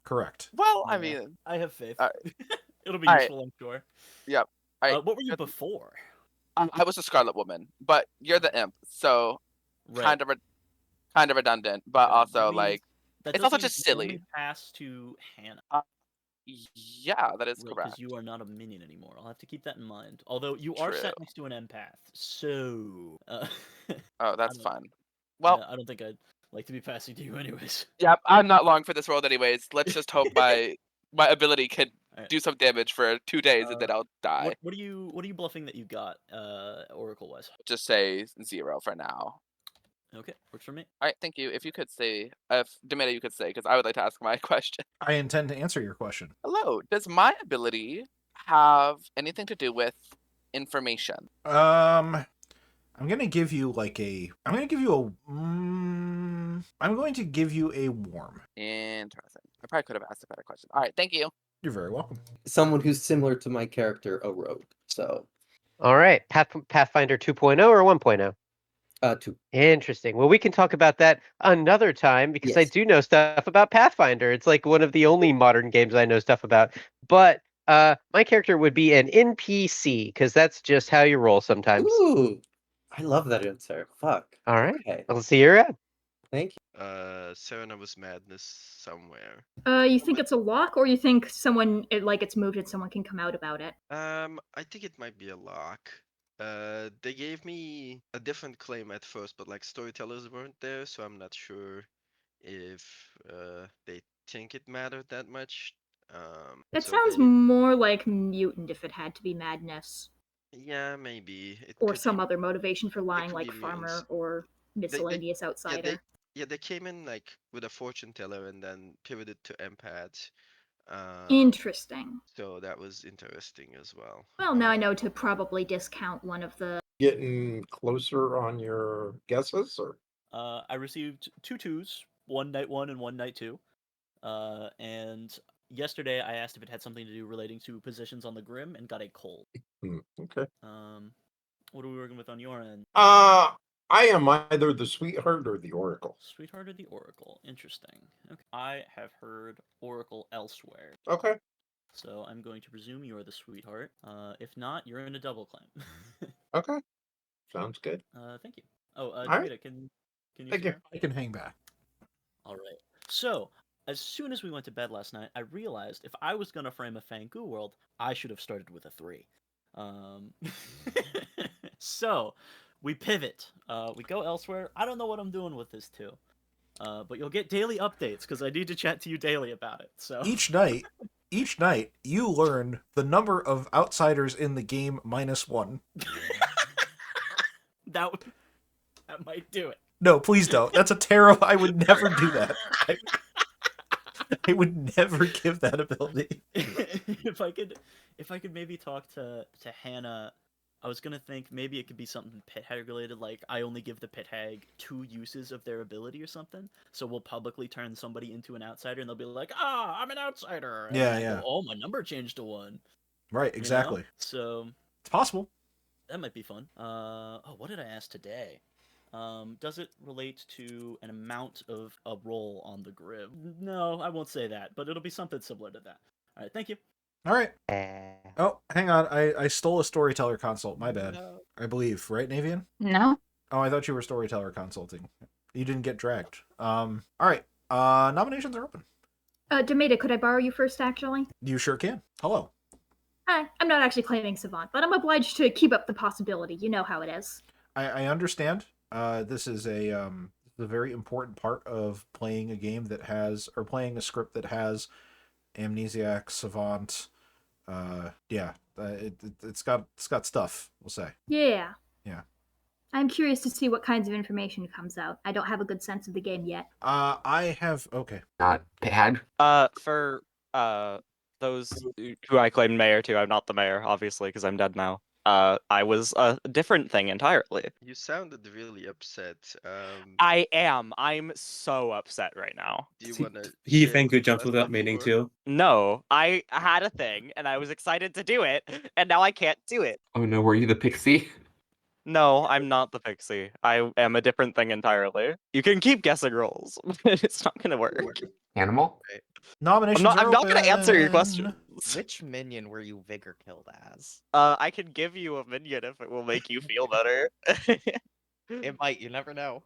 Correct. Well, I Yeah, mean, I have faith. It'll be Alright. useful, I'm sure. yep. What were you before? I was a Scarlet Woman, but you're the imp, so Right. kind of redundant, but Okay, also that means- like that it's does also mean just you silly. only pass to Hannah. Yeah, that is Because correct. you are not a minion anymore. I'll have to keep that in mind. Although you are True. set next to an empath, so Oh, that's I don't- fun. Well, I don't think I'd like to be passing to you anyways. yeah, I'm not long for this world anyways. Let's just hope my ability can Alright. do some damage for 2 days and then I'll die. What are you bluffing that you got, Oracle wise? Just say 0 for now. Okay, works for me. All right, thank you. If you could say, if Demeta, you could say, because I would like to ask my question. I intend to answer your question. Hello, does my ability have anything to do with information? I'm gonna give you I'm going to give you a warm. Interesting. I probably could have asked a better question. All right, thank you. You're very welcome. Someone who's similar to my character, a rogue. So, All right, Pathfinder 2.0 or 1.0? 2. Interesting. Well, we can talk about that another time because I Yes. do know stuff about Pathfinder. It's like one of the only modern games I know stuff about. But my character would be an NPC because that's just how you roll sometimes. Ooh, I love that answer. Fuck. All right. Okay. Let's see your ad. Thank you. Serenus Madness somewhere. You think it's a lock, or you think it's moved and someone can come out about it? I think it might be a lock. They gave me a different claim at first, but like storytellers weren't there, so I'm not sure if they think it mattered that much. It so sounds they- more like mutant if it had to be madness, Yeah, maybe. It or could some be, other motivation for lying, could like be farmer mutants. or miscellaneous outsider. Yeah, they came in like with a fortune teller and then pivoted to empaths. Interesting. So that was interesting as well. Well, now I know to probably discount one of the. Getting closer on your guesses, or I received 2 2s, one night 1 and one night 2. And yesterday I asked if it had something to do relating to positions on the Grim and got a cold. okay. What are we working with on your end? I am either the sweetheart or the oracle. Sweetheart or the Oracle? Interesting. Okay. I have heard Oracle elsewhere. Okay. So I'm going to presume you're the sweetheart. If not, you're in a double claim. Okay. Sounds good. Thank you. Oh, right. Demeta, can you Thank see you. her? I can hang back. All right. So, as soon as we went to bed last night, I realized if I was gonna frame a Fangu world, I should have started with a 3. So, we pivot. We go elsewhere. I don't know what I'm doing with this too. But you'll get daily updates because I need to chat to you daily about it. So Each night, you learn the number of outsiders in the game -1. that might do it. No, please don't. That's a terrible. I would never do that. I would never give that ability. if I could maybe talk to Hannah, I was gonna think maybe it could be something pit hag related, like I only give the pit hag 2 uses of their ability or something. So we'll publicly turn somebody into an outsider, and they'll be like, I'm an outsider. And Yeah, I yeah. go, oh, my number changed to 1. Right, You know? exactly. So It's possible. that might be fun. What did I ask today? Does it relate to an amount of a roll on the grid? No, I won't say that, but it'll be something similar to that. All right, thank you. All right. Oh, hang on. I stole a storyteller consult. My bad. No. I believe, right, Navean? No. Oh, I thought you were storyteller consulting. You didn't get dragged. All right. Nominations are open. Demeta, could I borrow you first, actually? You sure can. Hello. Hi, I'm not actually claiming Savant, but I'm obliged to keep up the possibility. You know how it is. I understand. This is a very important part of playing a game that has, or playing a script that has Amnesiac, Savant. It's got stuff, we'll say. Yeah. Yeah. I'm curious to see what kinds of information comes out. I don't have a good sense of the game yet. I have, okay. Not pit hag. For those who I claimed mayor to, I'm not the mayor, obviously, because I'm dead now. I was a different thing entirely. You sounded really upset. I am. I'm so upset right now. Do you want to? He Fengu jumped without meaning to. No, I had a thing and I was excited to do it, and now I can't do it. Oh no, were you the pixie? No, I'm not the pixie. I am a different thing entirely. You can keep guessing rolls, but it's not gonna work. Animal? Nominations I'm not gonna answer your question. Which minion were you vigor killed as? I can give you a minion if it will make you feel better. It might, you never know.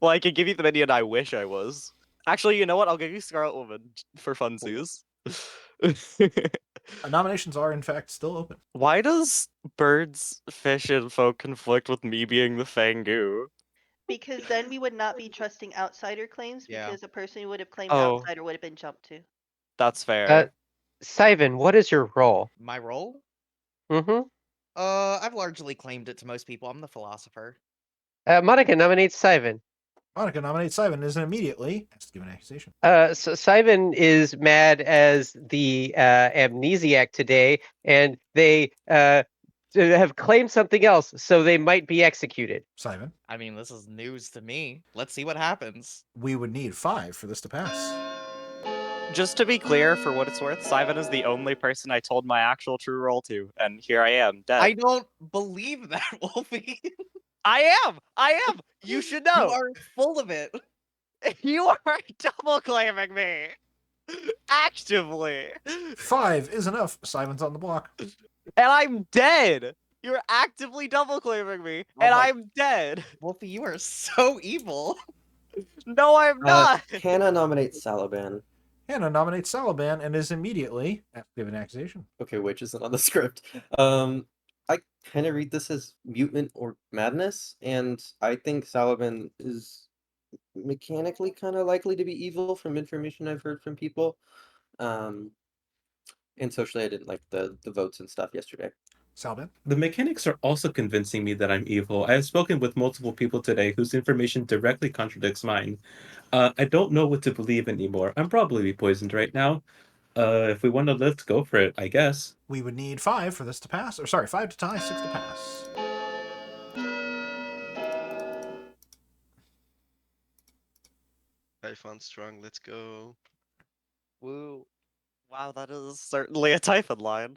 Well, I can give you the minion I wish I was. Actually, you know what? I'll give you Scarlet Woman for funsies. Nominations are, in fact, still open. Why does birds, fish info conflict with me being the Fangu? Because then we would not be trusting outsider claims Yeah. because the person who would have claimed Oh. outsider would have been jumped to. That's fair. Sivan, what is your role? My role? Mm-hmm. I've largely claimed it to most people. I'm the philosopher. Monica nominates Sivan. Monica nominates Sivan as immediately has to give an accusation. So Sivan is mad as the amnesiac today, and they have claimed something else, so they might be executed. Sivan, I mean, this is news to me. Let's see what happens. we would need 5 for this to pass. Just to be clear, for what it's worth, Sivan is the only person I told my actual true role to, and here I am, dead. I don't believe that, Wolfie. I am! You should know! You are full of it. You are double claiming me! Actively! 5 is enough. Sivan's on the block. And I'm dead! You're actively double claiming me, and my- I'm dead! Wolfie, you are so evil. No, I'm not! Hannah nominates Salaban. Hannah nominates Salaban and is immediately has to give an accusation. Okay, which isn't on the script. I kind of read this as mutant or madness, and I think Salaban is mechanically kind of likely to be evil from information I've heard from people. And socially, I didn't like the votes and stuff yesterday. Salaban? The mechanics are also convincing me that I'm evil. I have spoken with multiple people today whose information directly contradicts mine. I don't know what to believe anymore. I'm probably poisoned right now. If we want to live, go for it, I guess. We would need 5 for this to pass. Or sorry, 5 to tie, 6 to pass. Typhon strong, let's go. Woo. Wow, that is certainly a Typhon line.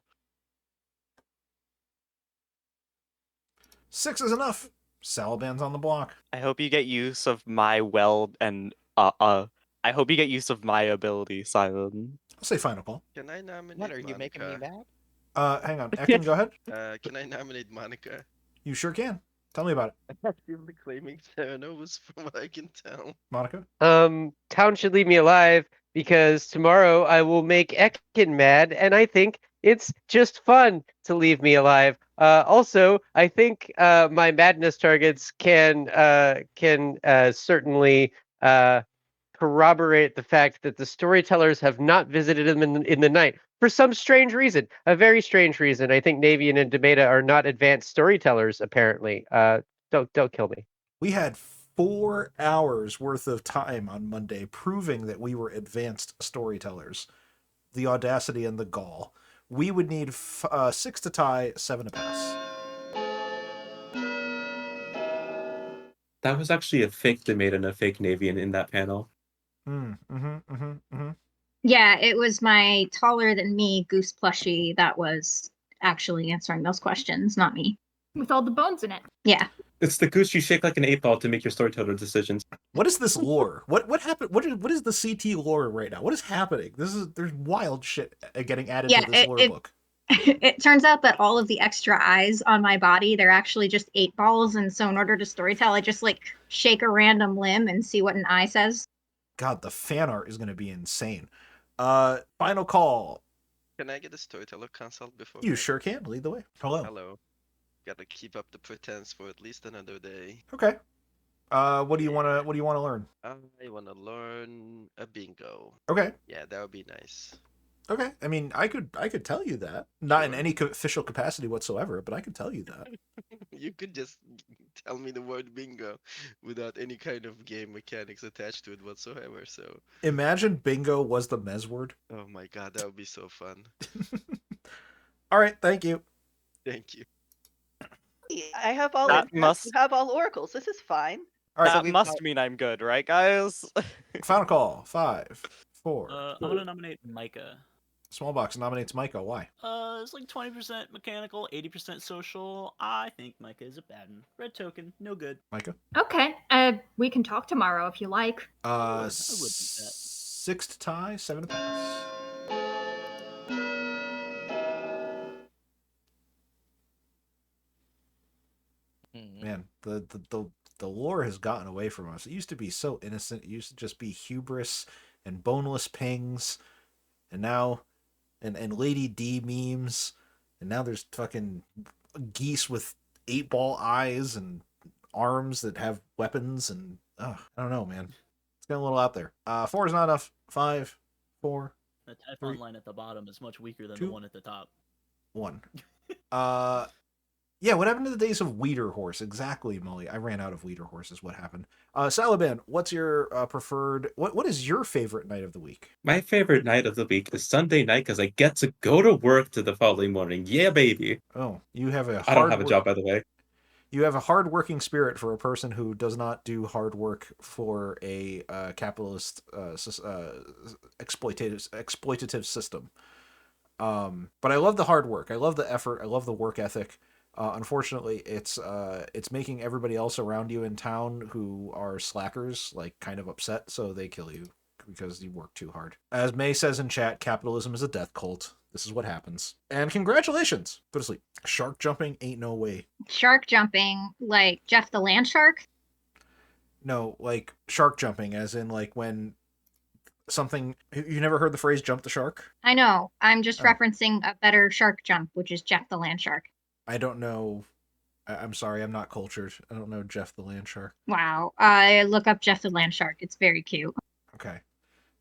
6 is enough. Salaban's on the block. I hope you get use of my I hope you get use of my ability, Simon. I'll say final call. Can I nominate What, are you making me Monica? mad? Hang on. Ekin, go ahead. Can I nominate Monica? You sure can. Tell me about it. Actively claiming Theranos from what I can tell. Monica? Town should leave me alive because tomorrow I will make Ekin mad, and I think it's just fun to leave me alive. Also, I think my madness targets can certainly corroborate the fact that the storytellers have not visited him in the night for some strange reason, a very strange reason. I think Navean and Demeta are not advanced storytellers, apparently. Don't kill me. We had 4 hours worth of time on Monday proving that we were advanced storytellers. The audacity and the gall. We would need 6 to tie, 7 to pass. That was actually a fake Demeta and a fake Navian in that panel. Yeah, it was my taller than me goose plushie that was actually answering those questions, not me. With all the bones in it. Yeah. It's the goose you shake like an 8-ball to make your storyteller decisions. What is this lore? What happened? What is the CT lore right now? What is happening? There's wild shit getting added to this lore book. It turns out that all of the extra eyes on my body, they're actually just 8 balls, and so in order to storytell, I just like shake a random limb and see what an eye says. God, the fan art is going to be insane. Final call. Can I get a storyteller consult before? You sure can. Lead the way. Hello. Hello. Gotta keep up the pretense for at least another day. Okay. What do you want to learn? I wanna learn a bingo. Okay. Yeah, that would be nice. Okay. I mean, I could tell you that. Not in any official capacity whatsoever, but I could tell you that. You could just tell me the word bingo without any kind of game mechanics attached to it whatsoever. So, Imagine bingo was the Mez word. oh my god, that would be so fun. All right, thank you. Thank you. I have all That empaths, must- you have all oracles. This is fine. All right, That must mean I'm good, right, guys? final call. 5, 4. I'm gonna nominate Micah. Small box nominates Micah. Why? It's like 20% mechanical, 80% social. I think Micah is a bad one. Red token, no good. Micah? Okay. We can talk tomorrow if you like. I would think that. 6 to tie, 7 to pass. Man, the lore has gotten away from us. It used to be so innocent. It used to just be hubris and boneless pings, and now, and Lady D memes, and now there's fucking geese with 8-ball eyes and arms that have weapons, and I don't know, man. It's getting a little out there. 4 is not enough. 5, 4. The Typhon line at the bottom is much weaker than 2, the one at the top. 1. Yeah, what happened to the days of Weeder Horse? Exactly, Molly. I ran out of Weeder Horse is what happened. Salaban, what's your preferred... What is your favorite night of the week? My favorite night of the week is Sunday night because I get to go to work to the following morning. Yeah, baby. Oh, you have a I don't have a job, by the way. You have a hard-working spirit for a person who does not do hard work for a capitalist exploitative system. But I love the hard work. I love the effort. I love the work ethic. Unfortunately, it's making everybody else around you in town who are slackers like kind of upset, so they kill you because you work too hard. As May says in chat, capitalism is a death cult. This is what happens. And congratulations. Go to sleep. Shark jumping ain't no way. Shark jumping, like Jeff the land shark? No, like shark jumping, as in like when something... You never heard the phrase jump the shark? I know. I'm just referencing a better shark jump, which is Jeff the land shark. I don't know. I'm sorry, I'm not cultured. I don't know Jeff the land shark. Wow. I look up Jeff the land shark. It's very cute. Okay.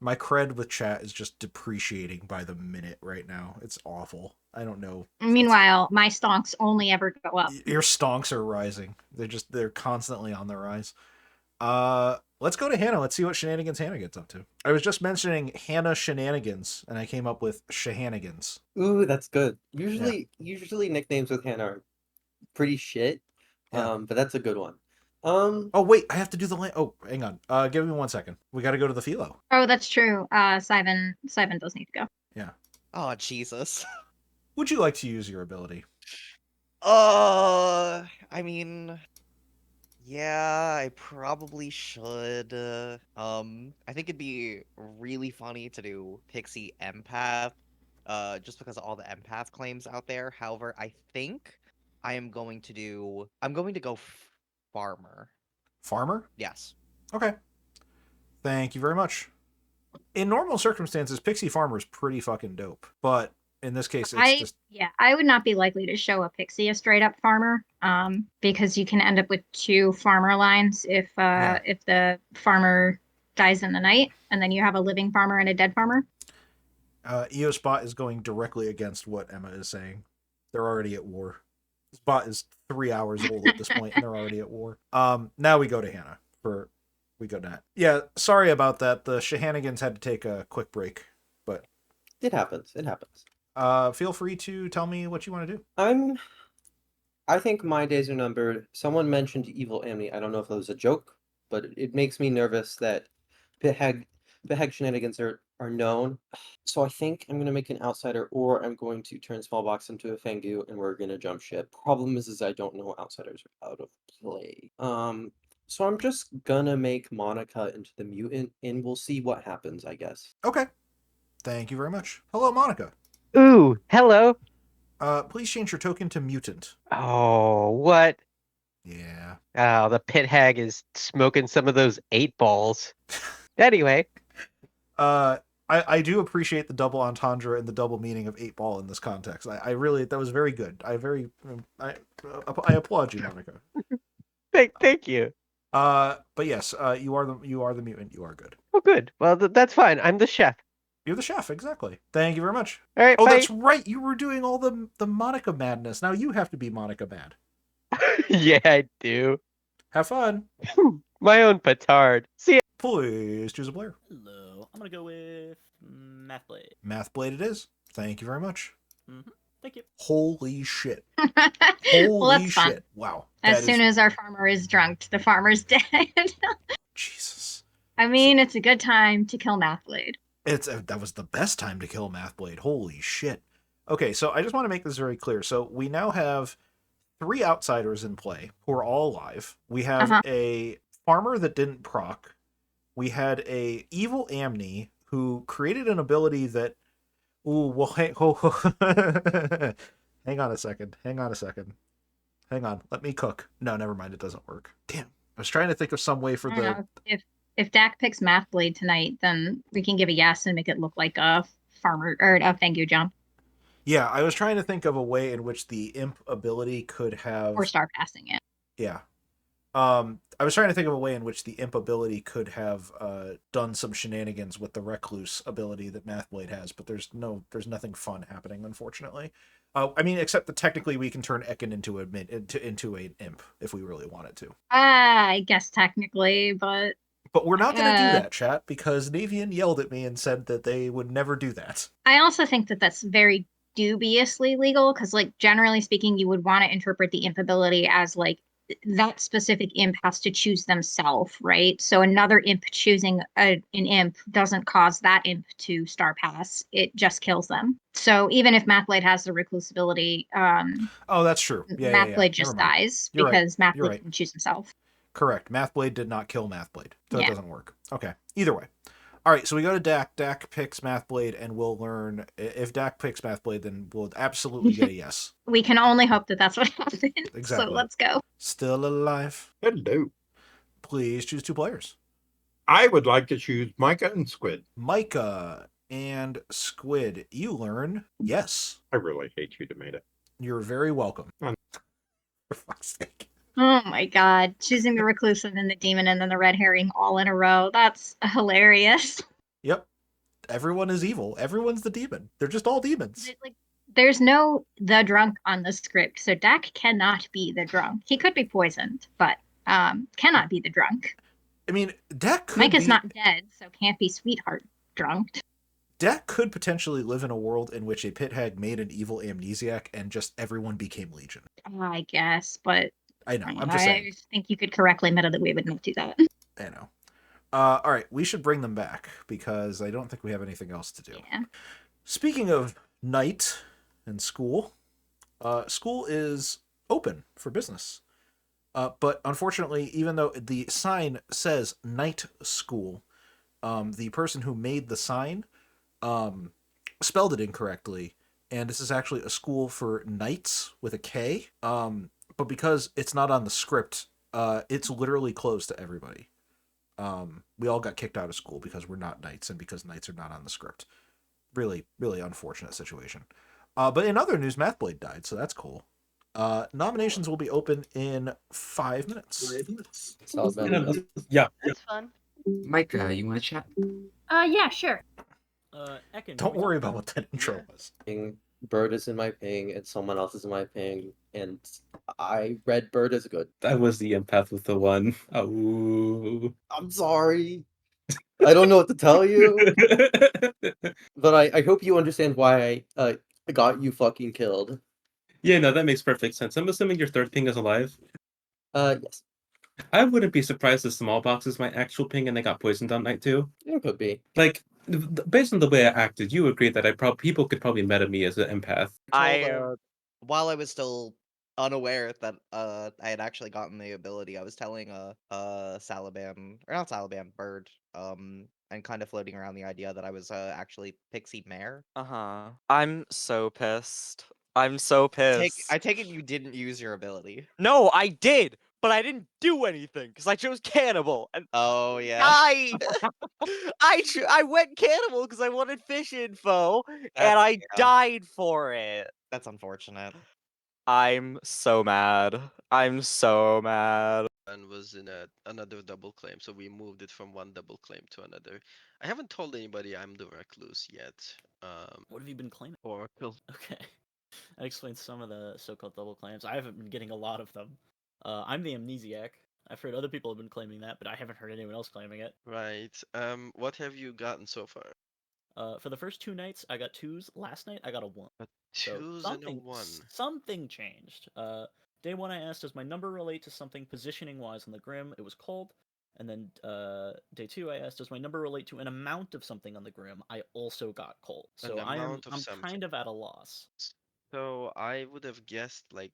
My cred with chat is just depreciating by the minute right now. It's awful. I don't know. Meanwhile, my stonks only ever go up. Your stonks are rising. They're constantly on the rise. Let's go to Hannah. Let's see what shenanigans Hannah gets up to. I was just mentioning Hannah shenanigans, and I came up with shehanigans. Ooh, that's good. Usually nicknames with Hannah are pretty shit. But that's a good one. Oh wait, I have to do the line. Oh, hang on. Give me 1 second. We got to go to the philo. Oh, that's true. Simon does need to go. Yeah. Oh, Jesus. Would you like to use your ability? I mean, yeah, I probably should. I think it'd be really funny to do Pixie Empath, just because of all the empath claims out there. However, I think I'm going to go Farmer. Farmer? Yes. Okay. Thank you very much. In normal circumstances, Pixie Farmer is pretty fucking dope. But in this case, it's I would not be likely to show a pixie a straight up farmer, because you can end up with 2 farmer lines if the farmer dies in the night, and then you have a living farmer and a dead farmer. EOSpot is going directly against what Emma is saying. They're already at war. This bot is 3 hours old at this point, and they're already at war. Now we go to Hannah. We go to that. Yeah, sorry about that. The shehanigans had to take a quick break, but it happens. It happens. Feel free to tell me what you want to do. I think my days are numbered. Someone mentioned Evil Amni. I don't know if it was a joke, but it makes me nervous that Pithag shenanigans are known. So I think I'm going to make an outsider, or I'm going to turn small box into a Fangu, and we're going to jump ship. Problem is I don't know outsiders are out of play. So I'm just gonna make Monica into the mutant, and we'll see what happens, I guess. Okay. Thank you very much. Hello, Monica. Ooh, hello. Please change your token to mutant. Oh, what? Yeah. Oh, the pit hag is smoking some of those 8-balls. Anyway. I do appreciate the double entendre and the double meaning of 8-ball in this context. I really, that was very good. I applaud you, Monica. Thank you. But yes, you are the mutant. You are good. Oh, good. Well, that's fine. I'm the chef. You're the chef, exactly. Thank you very much. All right. Oh, bye. that's right. You were doing all the Monica madness. Now you have to be Monica mad. Yeah, I do. Have fun. My own petard. See ya. Please choose a player. Hello. I'm gonna go with Mathblade. Mathblade it is. Thank you very much. Thank you. Holy shit. Well, Holy that's fun. shit. Wow. As That soon is as our farmer is drunk, the farmer's dead. Jesus. I mean, it's a good time to kill Mathblade. That was the best time to kill Mathblade. Holy shit. Okay, so I just want to make this very clear. So we now have 3 outsiders in play who are all alive. We have a farmer that didn't proc. We had a evil Amni who created an ability that. Ooh, well, hang on a second. Hang on. Let me cook. No, never mind. It doesn't work. Damn. I was trying to think of some way for I don't the. know. If Dak picks Mathblade tonight, then we can give a yes and make it look like a farmer or a Fengu jump Yeah, I was trying to think of a way in which the imp ability could have. or star passing it. Yeah. I was trying to think of a way in which the imp ability could have done some shenanigans with the recluse ability that Mathblade has, but there's nothing fun happening, unfortunately. I mean, except that technically we can turn Ekin into an imp if we really wanted to. I guess technically, but we're not going to do that, chat, because Navean yelled at me and said that they would never do that. I also think that that's very dubiously legal because, like, generally speaking, you would want to interpret the imp ability as like that specific imp has to choose themselves, right? So another imp choosing an imp doesn't cause that imp to star pass; it just kills them. So even if Mathblade has the recluse ability, oh, that's true. Mathblade just dies because Mathblade didn't choose himself. Correct. Mathblade did not kill Mathblade, so it doesn't work. Okay. Either way. All right, so we go to Dak. Dak picks Mathblade, and we'll learn. If Dak picks Mathblade, then we'll absolutely get a yes. We can only hope that that's what happens. Exactly. So let's go. Still alive. Hello. Please choose 2 players. I would like to choose Micah and Squid. Micah and Squid, you learn yes. I really hate you, Tomato. You're very welcome. For fuck's sake. Oh my god. Choosing the recluse and then the demon and then the red herring all in a row. That's hilarious. Yep. Everyone is evil. Everyone's the demon. They're just all demons. Like, there's no the drunk on the script, so Dak cannot be the drunk. He could be poisoned, but cannot be the drunk. I mean, Dak could Mike is not dead, so can't be sweetheart drunk. Dak could potentially live in a world in which a pit hag made an evil amnesiac and just everyone became Legion. I guess, but I know. I'm just saying. I think you could correctly admit that we would not do that. I know. All right, we should bring them back because I don't think we have anything else to do. Yeah. Speaking of night and school, school is open for business. But unfortunately, even though the sign says night school, the person who made the sign spelled it incorrectly, and this is actually a school for knights with a K. But because it's not on the script, it's literally closed to everybody. We all got kicked out of school because we're not knights and because knights are not on the script. Really, really unfortunate situation. But in other news, Mathblade died, so that's cool. Nominations will be open in 5 minutes. Yeah. That's fun. Micah, you want to chat? Yeah, sure. Ekin, Don't worry about what that intro was. Bird is in my ping, and someone else is in my ping, and I read Bird is good. That was the empath with the 1. Oh. I'm sorry. I don't know what to tell you. But I hope you understand why I got you fucking killed. Yeah, no, that makes perfect sense. I'm assuming your 3rd ping is alive? Yes. I wouldn't be surprised if small box is my actual ping and they got poisoned on night 2. It could be. Like, based on the way I acted, you agree that people could probably meta me as an empath. While I was still unaware that I had actually gotten the ability, I was telling Salaban, or not Salaban, Bird, and kind of floating around the idea that I was actually Pixie Mare. I'm so pissed. I'm so pissed. I take it you didn't use your ability. No, I did, but I didn't do anything because I chose cannibal. And oh yeah, I went cannibal because I wanted fish info, and I died for it. That's unfortunate. I'm so mad. I'm so mad. And was in another double claim, so we moved it from one double claim to another. I haven't told anybody I'm the recluse yet. What have you been claiming? Oracle. Okay. That explains some of the so-called double claims. I haven't been getting a lot of them. I'm the amnesiac. I've heard other people have been claiming that, but I haven't heard anyone else claiming it. Right. What have you gotten so far? For the first 2 nights, I got 2s. Last night, I got a 1. So 2s and a 1. something changed. Day 1, I asked, does my number relate to something positioning-wise on the Grim? It was cold. And then day 2, I asked, does my number relate to an amount of something on the Grim? I also got cold. So I'm kind of at a loss. So I would have guessed like,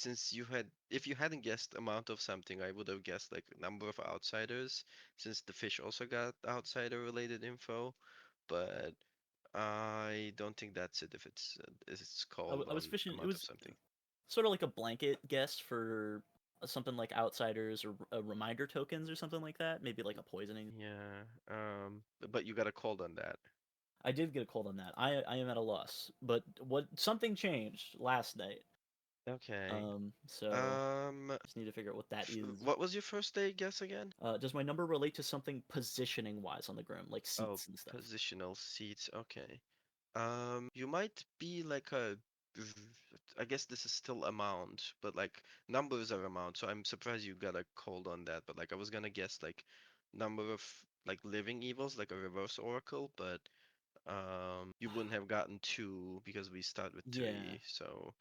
if you hadn't guessed amount of something, I would have guessed like number of outsiders, since the fish also got outsider related info, but I don't think that's it if it's called I was on fishing. It amount was of something. sort of like a blanket guess for something like outsiders or reminder tokens or something like that. Maybe like a poisoning. Yeah. But you got a cold on that. I did get a cold on that. I am at a loss. But something changed last night. Okay. So just need to figure out what that is. What was your first day guess again? Does my number relate to something positioning wise on the Grim, like seats and stuff? Positional seats. Okay. You might be like I guess this is still amount, but like numbers are amount, so I'm surprised you got a cold on that. But like I was gonna guess like number of like living evils, like a reverse oracle, but you wouldn't have gotten 2 because we start with 3, so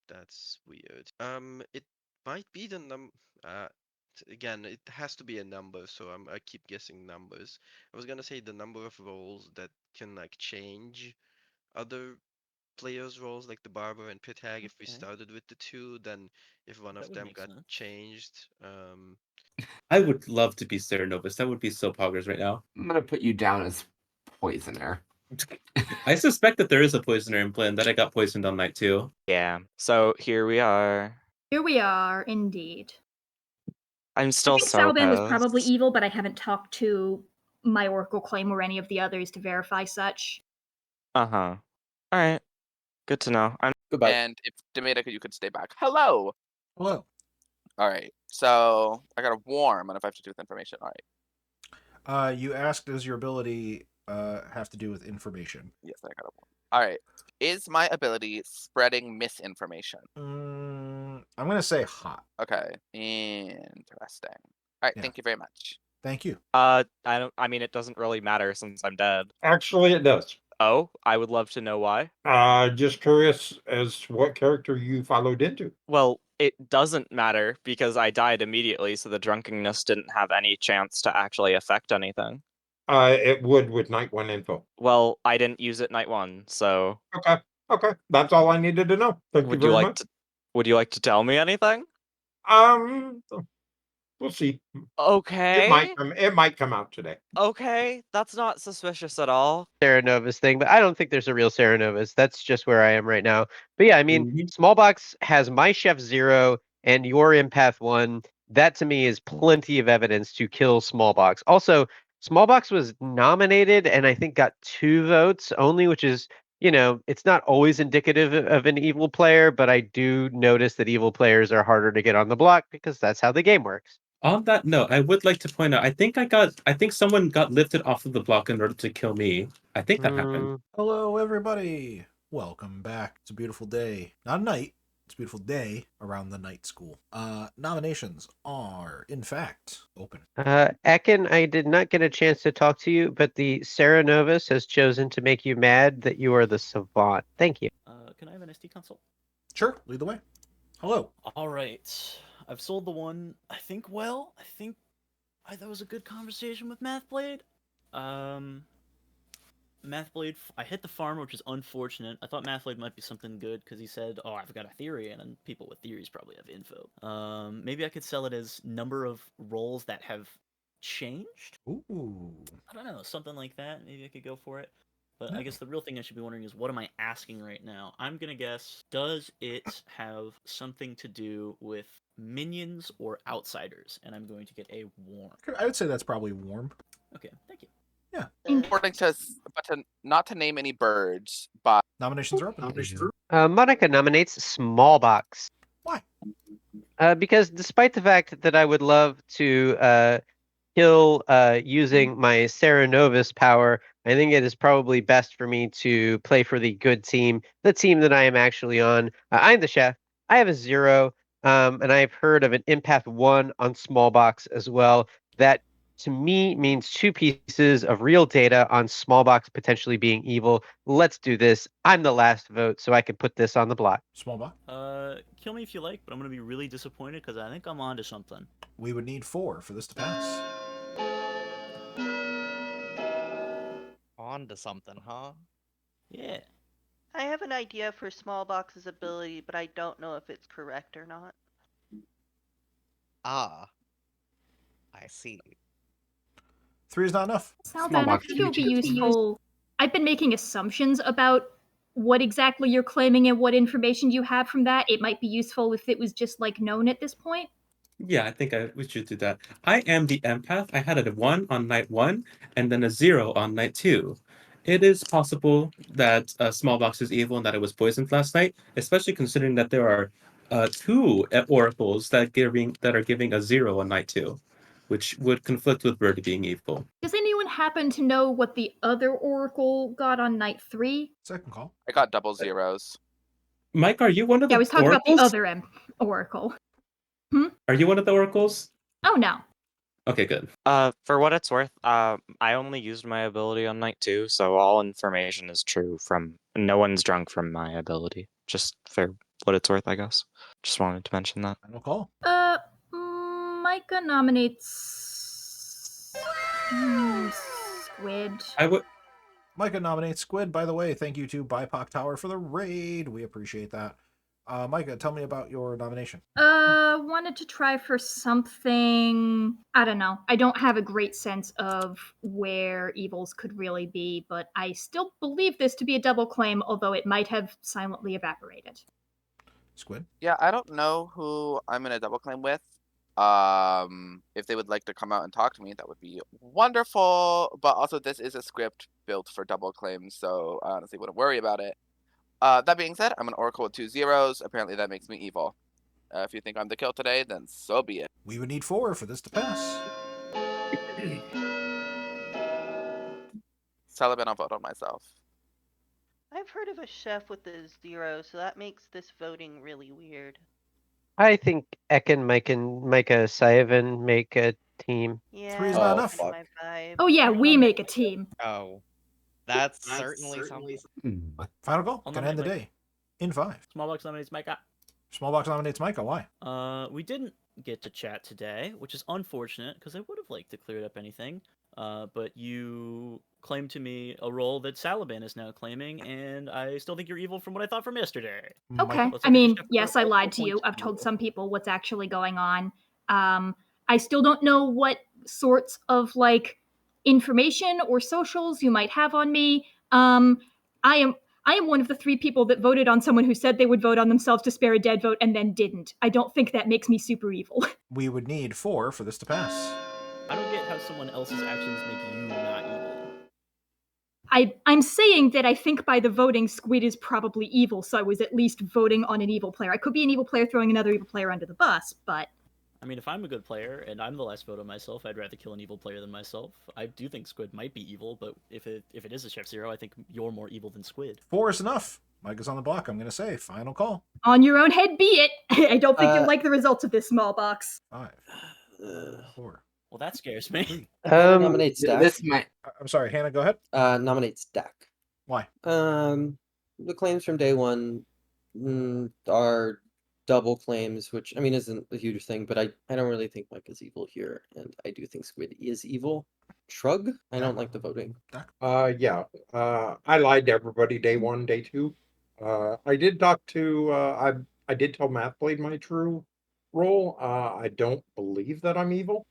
that's weird. It might be the again, it has to be a number, so I keep guessing numbers. I was gonna say the number of roles that can like change other players' roles, like the barber and pit hag. If we started with the 2, then if one of them got changed, I would love to be Serenovus. That would be so poggers right now. I'm gonna put you down as poisoner. I suspect that there is a poisoner in plan that I got poisoned on night 2. Yeah. So here we are. Here we are, indeed. I'm still I think so Salban was pissed. probably evil, but I haven't talked to my Oracle Claim or any of the others to verify such. Uh-huh. Alright. Good to know. Goodbye. And if Demeta, you could stay back. Hello. Hello. All right. So I got a warm, and if I have to do with information, all right. You asked, does your ability have to do with information? Yes, I got a warm. All right. Is my ability spreading misinformation? I'm gonna say hot. Okay. Interesting. All right. Yeah. Thank you very much. Thank you. I mean, it doesn't really matter since I'm dead. Actually, it does. Oh, I would love to know why. Just curious as to what character you followed into. Well, it doesn't matter because I died immediately, so the drunkenness didn't have any chance to actually affect anything. It would with night 1 info. Well, I didn't use it night 1, so. Okay. That's all I needed to know. Thank you very much. Would you like to tell me anything? We'll see. Okay. It might come out today. Okay, that's not suspicious at all. Serenovus thing, but I don't think there's a real Serenovus. That's just where I am right now. But yeah, I mean, Smallbox has my Chef 0 and your Empath 1. That to me is plenty of evidence to kill Smallbox. Also, Smallbox was nominated and I think got 2 votes only, which is, it's not always indicative of an evil player, but I do notice that evil players are harder to get on the block because that's how the game works. On that note, I would like to point out, I think someone got lifted off of the block in order to kill me. I think that happened. Hello, everybody. Welcome back. It's a beautiful day. Not a night. It's a beautiful day around the night school. Nominations are, in fact, open. Ekin, I did not get a chance to talk to you, but the Serenovus has chosen to make you mad that you are the savant. Thank you. Can I have an SD console? Sure, lead the way. Hello. All right. I've sold the one, I think that was a good conversation with Mathblade. Mathblade, I hit the farm, which is unfortunate. I thought Mathblade might be something good because he said, "Oh, I've got a theory," and people with theories probably have info. Maybe I could sell it as number of roles that have changed. Ooh. I don't know, something like that. Maybe I could go for it. But I guess the real thing I should be wondering is, what am I asking right now? I'm gonna guess, does it have something to do with minions or outsiders? And I'm going to get a warm. I would say that's probably warm. Okay, thank you. Yeah. According to, not to name any birds, but nominations are open. Monica nominates Smallbox. Why? Because despite the fact that I would love to kill using my Serenovus power, I think it is probably best for me to play for the good team, the team that I am actually on. I'm the chef. I have a 0. And I've heard of an empath 1 on small box as well. That to me means 2 pieces of real data on small box potentially being evil. Let's do this. I'm the last vote, so I can put this on the block. Small box. Kill me if you like, but I'm gonna be really disappointed because I think I'm onto something. We would need 4 for this to pass. On to something, huh? Yeah. I have an idea for Smallbox's ability, but I don't know if it's correct or not. Ah. I see. 3 is not enough. Salvan, I think it would be useful. I've been making assumptions about what exactly you're claiming and what information you have from that. It might be useful if it was just like known at this point. Yeah, I think we should do that. I am the empath. I had a 1 on night 1 and then a 0 on night 2. It is possible that Smallbox is evil and that it was poisoned last night, especially considering that there are 2 oracles that are giving a 0 on night 2, which would conflict with Birdie being evil. Does anyone happen to know what the other oracle got on night 3? Second call. I got double zeros. Mike, are you one of the Yeah, I was talking oracles? about the other oracle. Are you one of the oracles? Oh no. Okay, good. For what it's worth, I only used my ability on night 2, so all information is true from no one's drunk from my ability. Just for what it's worth, I guess. Just wanted to mention that. Final call. Micah nominates Squid. I would. Micah nominates Squid. By the way, thank you to BIPOC Tower for the raid. We appreciate that. Micah, tell me about your nomination. Wanted to try for something. I don't know. I don't have a great sense of where evils could really be, but I still believe this to be a double claim, although it might have silently evaporated. Squid? Yeah, I don't know who I'm gonna double claim with. If they would like to come out and talk to me, that would be wonderful. But also, this is a script built for double claims, so I honestly wouldn't worry about it. That being said, I'm an oracle with 2 zeros. Apparently, that makes me evil. If you think I'm the kill today, then so be it. We would need 4 for this to pass. Celebrate, I'll vote on myself. I've heard of a chef with a 0, so that makes this voting really weird. I think Ekin, Micah, Saivan make a team. Yeah, 3 is not enough. that's my vibe. Oh yeah, we make a team. Oh. That's certainly something. Final call. I'll Can end the nominate day. In 5. Smallbox nominates Micah. Smallbox nominates Micah. Why? We didn't get to chat today, which is unfortunate because I would have liked to clear up anything. But you claimed to me a role that Salaban is now claiming, and I still think you're evil from what I thought from yesterday. Okay. Let's I look at mean, the yes, I lied to you. I've told some people what's actually going on. I still don't know what sorts of like information or socials you might have on me. I am one of the 3 people that voted on someone who said they would vote on themselves to spare a dead vote and then didn't. I don't think that makes me super evil. We would need 4 for this to pass. I don't get how someone else's actions make you not evil. I'm saying that I think by the voting, Squid is probably evil, so I was at least voting on an evil player. I could be an evil player throwing another evil player under the bus, but... I mean, if I'm a good player and I'm the last vote on myself, I'd rather kill an evil player than myself. I do think Squid might be evil, but if it is a Chef Zero, I think you're more evil than Squid. 4 is enough. Micah's on the block. I'm going to say final call. On your own head be it. I don't think you'll like the results of this small box. 5. 4. Well, that scares me. Hannah nominates Dak. This might. I'm sorry, Hannah, go ahead. Nominates Dak. Why? The claims from day one are double claims, which I mean isn't a huge thing, but I don't really think Mike is evil here, and I do think Squid is evil. Shrug. I don't like the voting. Yeah. I lied to everybody day 1, day 2. I did talk to I did tell Mathblade my true role. I don't believe that I'm evil.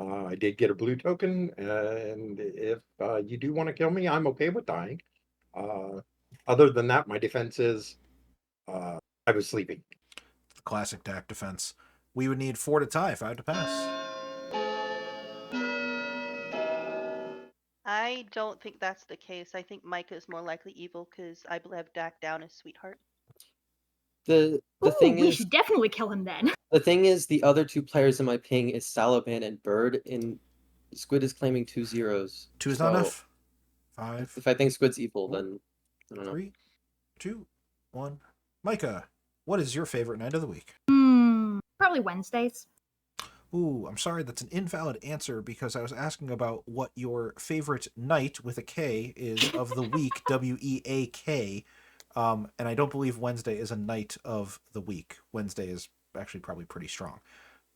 I did get a blue token, and if you do want to kill me, I'm okay with dying. Other than that, my defense is I was sleeping. Classic Dak defense. We would need 4 to tie, 5 to pass. I don't think that's the case. I think Micah is more likely evil because I have Dak down as sweetheart. The Ooh, thing we is, should definitely kill him then. the thing is, the other 2 players in my ping is Salaban and Bird, and Squid is claiming 2 zeros. 2 is not enough. 5. If I think Squid's evil, then I don't know. 3, 2, 1. Micah, what is your favorite night of the week? Probably Wednesdays. Ooh, I'm sorry, that's an invalid answer because I was asking about what your favorite night with a K is of the week, WEAK. And I don't believe Wednesday is a night of the week. Wednesday is actually probably pretty strong.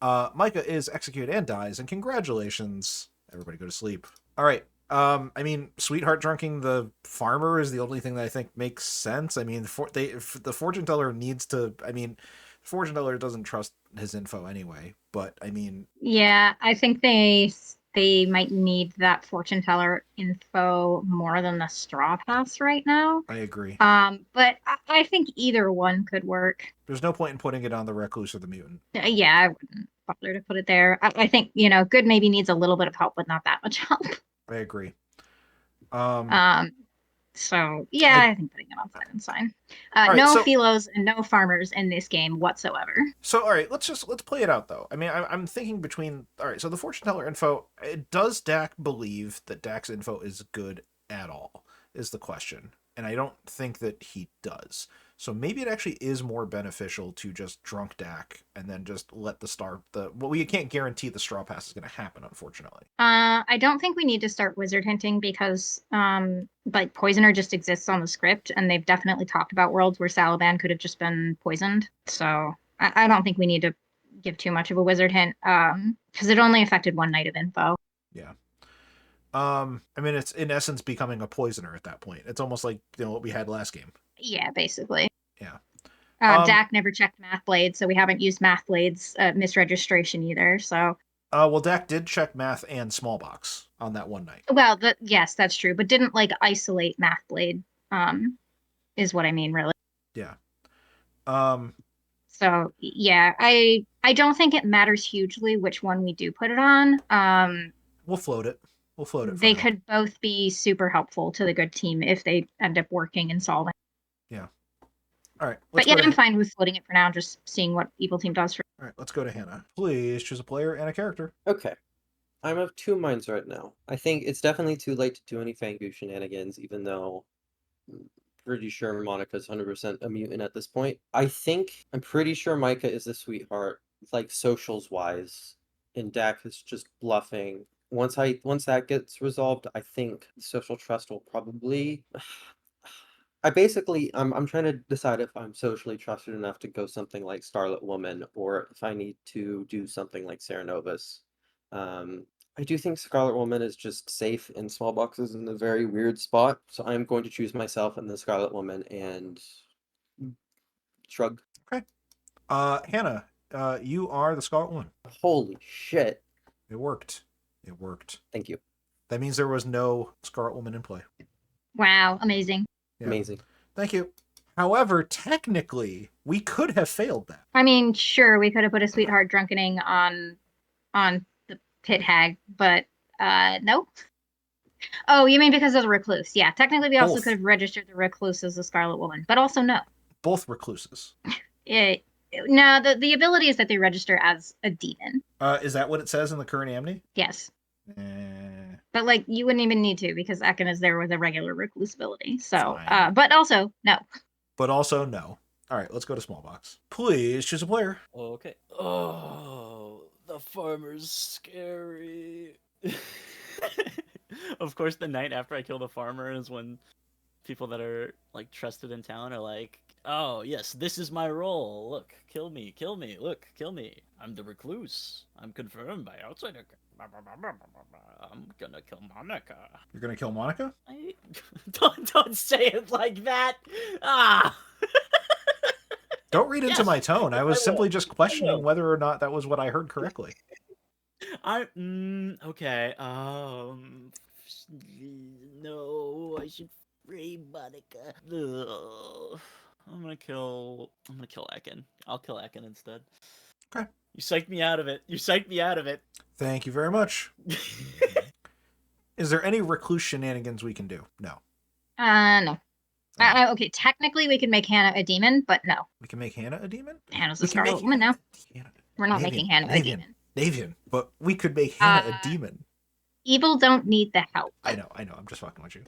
Micah is executed and dies, and congratulations. Everybody go to sleep. All right. I mean, sweetheart drunking the farmer is the only thing that I think makes sense. I mean, the fortune teller needs to. I mean, the fortune teller doesn't trust his info anyway. But I mean, Yeah, I think they might need that fortune teller info more than the straw pass right now. I agree. But I think either one could work. There's no point in putting it on the recluse or the mutant. Yeah, I wouldn't bother to put it there. I think, good maybe needs a little bit of help, but not that much help. I agree. So yeah, I think putting it on Simon's fine. right, no so- philos and no farmers in this game whatsoever. So, all right, let's play it out though. I mean, I'm thinking between. All right, so the fortune teller info. Does Dak believe that Dak's info is good at all? Is the question, and I don't think that he does. So maybe it actually is more beneficial to just drunk Dak and then just let well, we can't guarantee the straw pass is going to happen, unfortunately. I don't think we need to start wizard hinting because like poisoner just exists on the script, and they've definitely talked about worlds where Salaban could have just been poisoned. So I don't think we need to give too much of a wizard hint because it only affected one night of info. Yeah. I mean, it's in essence becoming a poisoner at that point. It's almost like what we had last game. Yeah, basically. Yeah. Dak never checked Math Blade, so we haven't used Math Blade's misregistration either. So. Well, Dak did check Math and Small Box on that one night. Well, yes, that's true, but didn't isolate Math Blade. Is what I mean, really. Yeah. So yeah, I don't think it matters hugely which one we do put it on. We'll float it. They could both be super helpful to the good team if they end up working and solving. Yeah. All right. But yeah, I'm fine with floating it for now, just seeing what evil team does for. All right, let's go to Hannah. Please choose a player and a character. Okay. I'm of two minds right now. I think it's definitely too late to do any Fangu shenanigans, even though I'm pretty sure Monica's 100% a mutant at this point. I'm pretty sure Micah is the sweetheart, socials-wise, and Dak is just bluffing. Once that gets resolved, I think social trust will probably... I'm trying to decide if I'm socially trusted enough to go something like Scarlet Woman, or if I need to do something like Sarah Novus. I do think Scarlet Woman is just safe in small boxes in a very weird spot, so I'm going to choose myself in the Scarlet Woman and shrug. Okay. Hannah, you are the Scarlet Woman. Holy shit. It worked. Thank you. That means there was no Scarlet Woman in play. Wow, amazing. Yeah. Amazing. Thank you. However, technically, we could have failed that. I mean, sure, we could have put a sweetheart drunkening on the pit hag, but nope. Oh, you mean because of the recluse? Yeah, technically we also Both. could have registered the recluse as the Scarlet Woman, but also no. Both recluses. No, the ability is that they register as a demon. Is that what it says in the current Amnesty? Yes. But you wouldn't even need to because Ekin is there with a regular recluse ability. So, but also no. But also no. All right, let's go to small box. Please choose a player. Okay. Oh, the farmer's scary. Of course, the night after I kill the farmer is when people that are trusted in town are like, "Oh yes, this is my role. Look, kill me. Look, kill me. I'm the recluse. I'm confirmed by outsider. I'm gonna kill Monica." You're gonna kill Monica? Don't say it like that. Ah. Don't read into Yes, my tone. I was I simply will. just questioning whether or not that was what I heard correctly. Okay. No, I should free Monica. Ugh. I'm gonna kill Ekin. I'll kill Ekin instead. Okay. You psyched me out of it. Thank you very much. Is there any recluse shenanigans we can do? No. No. Okay, technically we can make Hannah a demon, but no. We can make Hannah a demon? Hannah's a Scarlet Woman now. We're not making Hannah a demon. Navean. But we could make Hannah a demon. Evil don't need the help. I know. I'm just fucking with you.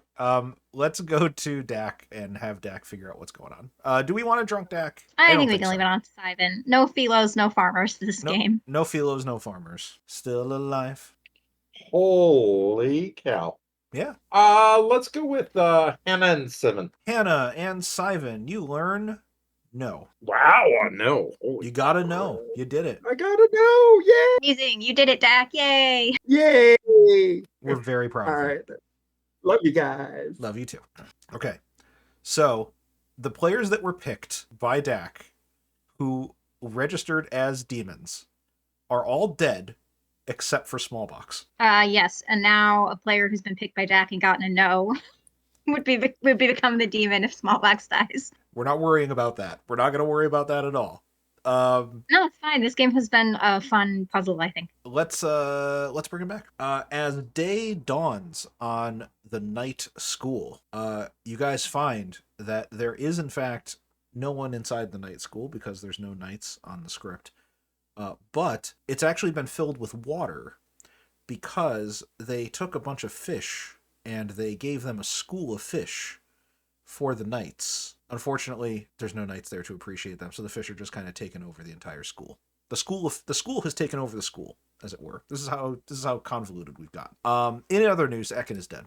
Let's go to Dak and have Dak figure out what's going on. Do we want a drunk Dak? I don't think we can leave it on to Simon. No philos, no farmers this game. No philos, no farmers. Still alive. Holy cow. Yeah. Let's go with Hannah and Simon. Hannah and Sivan, you learn no. Wow, no. You gotta know. You did it. I gotta know. Yay! Amazing. You did it, Dak. Yay. Yay! We're very proud All of you. right. Love you guys. Love you too. Okay. So, the players that were picked by Dak who registered as demons are all dead except for Smallbox. Yes, and now a player who's been picked by Dak and gotten a no would become the demon if Smallbox dies. We're not worrying about that. We're not going to worry about that at all. No, it's fine. This game has been a fun puzzle, I think. Let's bring it back. As day dawns on the night school, you guys find that there is in fact no one inside the night school because there's no knights on the script. But it's actually been filled with water because they took a bunch of fish and they gave them a school of fish for the knights. Unfortunately, there's no knights there to appreciate them, so the fish are just kind of taking over the entire school. The school has taken over the school, as it were. This is how convoluted we've got. In other news, Ekin is dead,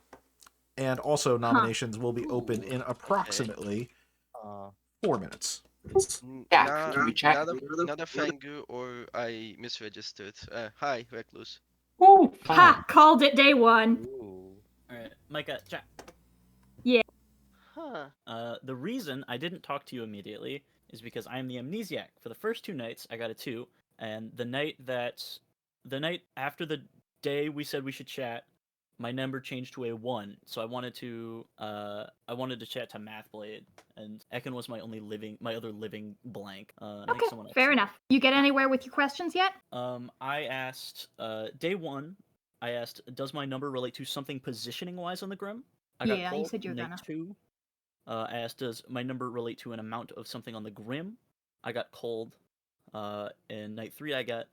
and also nominations will be open in approximately 4 minutes. Yeah, can we check? Not a Fangu, or I misregistered. Hi, Recluse. Oh, Ha! Called it day one. Alright, Micah, chat. Yeah. Huh. The reason I didn't talk to you immediately is because I am the amnesiac. For the first 2 nights, I got a 2, and the night after the day we said we should chat, my number changed to a 1. So I wanted to chat to Mathblade, and Ekin was my other living blank. Okay, fair enough. You get anywhere with your questions yet? I asked day 1. I asked, does my number relate to something positioning wise on the Grim? I got Yeah, you cold. said you were Night gonna. 2. I asked, does my number relate to an amount of something on the Grim? I got cold. And night 3, I got,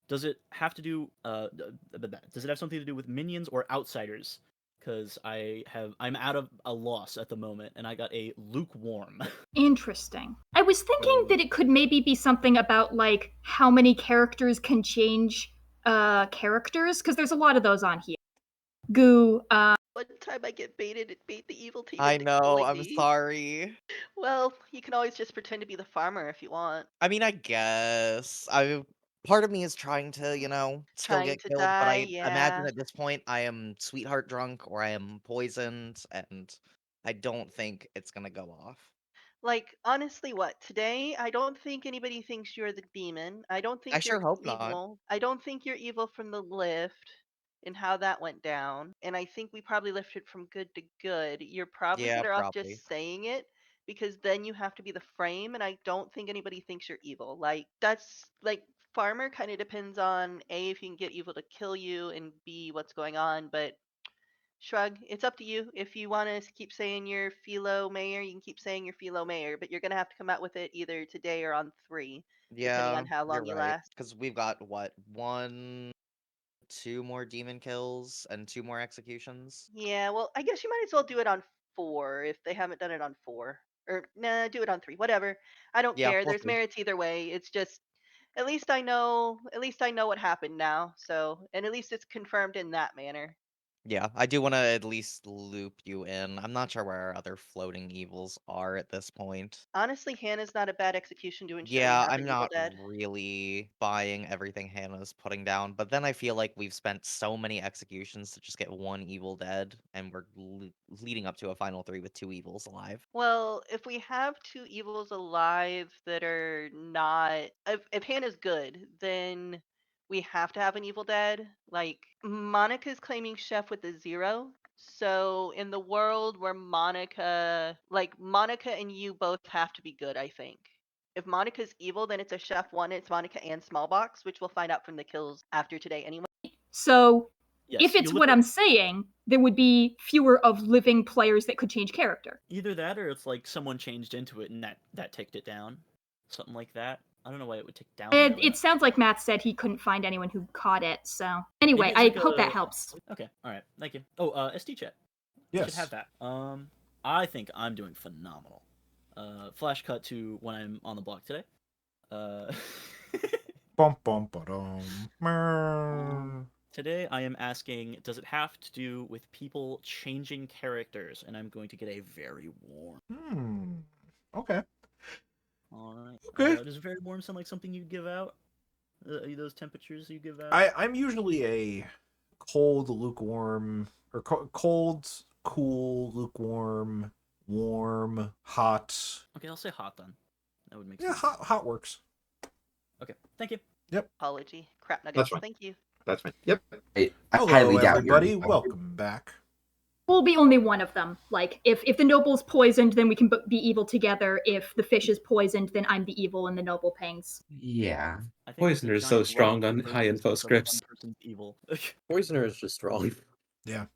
does it have to do? Does it have something to do with minions or outsiders? Because I'm out of a loss at the moment, and I got a lukewarm. Interesting. I was thinking that it could maybe be something about like how many characters can change characters, because there's a lot of those on here. Goo. One time I get baited, it bait the evil team. I into know, killing I'm me. sorry. Well, you can always just pretend to be the farmer if you want. I mean, I guess. Part of me is trying to, still Trying get to killed, but die, I imagine yeah. at this point I am sweetheart drunk or I am poisoned, and I don't think it's gonna go off. Like, honestly, what? Today, I don't think anybody thinks you're the demon. I don't think I you're sure hope not. evil. I don't think you're evil from the lift and how that went down. And I think we probably lifted from good to good. You're probably Yeah, better off probably. just saying it because then you have to be the frame. And I don't think anybody thinks you're evil. Like, that's like farmer kind of depends on A, if you can get evil to kill you, and B, what's going on. But shrug, it's up to you. If you want to keep saying you're philo mayor, you can keep saying you're philo mayor, but you're going to have to come out with it either today or on 3, depending on Yeah, how long you're you right. last. Because we've got, what, 2 more demon kills and 2 more executions? Yeah, well, I guess you might as well do it on 4 if they haven't done it on 4. Or, nah, do it on 3. Whatever. I don't Yeah, care. we'll There's see. merits either way. It's just, at least I know what happened now. So, and at least it's confirmed in that manner. Yeah, I do want to at least loop you in. I'm not sure where our other floating evils are at this point. Honestly, Hannah's not a bad execution doing show you Yeah, have I'm an evil not dead. really buying everything Hannah's putting down, but then I feel like we've spent so many executions to just get 1 evil dead, and we're leading up to a final 3 with 2 evils alive. Well, if we have 2 evils alive that are not, if Hannah's good, then we have to have an evil dead. Like, Monica's claiming chef with a 0. So in the world where Monica and you both have to be good, I think. If Monica's evil, then it's a chef 1, it's Monica and Smallbox, which we'll find out from the kills after today anyway. So Yes, if it's you what look I'm saying, there would be fewer of living players that could change character. Either that, or it's like someone changed into it and that ticked it down, something like that. I don't know why it would take down. the It sounds like Matt said he couldn't find anyone who caught it. So anyway, I hope that helps. Okay, all right, thank you. Oh, ST chat. Yes. Should have that. I think I'm doing phenomenal. Flash cut to when I'm on the block today. Bum, bum, ba-dum. Today I am asking, does it have to do with people changing characters? And I'm going to get a very warm. Okay. All right. Okay. Does very warm sound like something you give out? Those temperatures you give out? I'm usually a cold, lukewarm, or cold, cool, lukewarm, warm, hot. Okay, I'll say hot then. That would make Yeah, sense. hot works. Okay, thank you. Yep. Apology. Crap nuggets. That's fine. Thank you. That's fine. Yep. I Hello, highly doubt everybody. you're- Welcome back. Will be only one of them. Like if the noble's poisoned, then we can be evil together. If the fish is poisoned, then I'm the evil and the noble pings. Yeah. I think Poisoner is so strong on high info scripts. Evil. Poisoner is just strong. Yeah.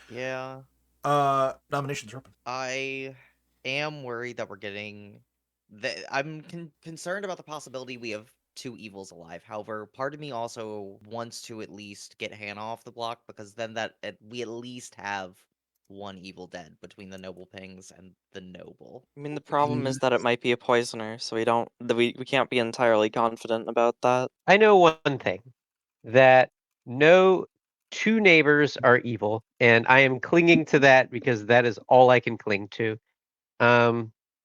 Yeah. Nominations are open. I am worried that we're getting. I'm concerned about the possibility we have two evils alive. However, part of me also wants to at least get Hannah off the block because then we at least have one evil dead between the noble pings and the noble. I mean, the problem is that it might be a poisoner, so we can't be entirely confident about that. I know one thing, that no two neighbors are evil, and I am clinging to that because that is all I can cling to.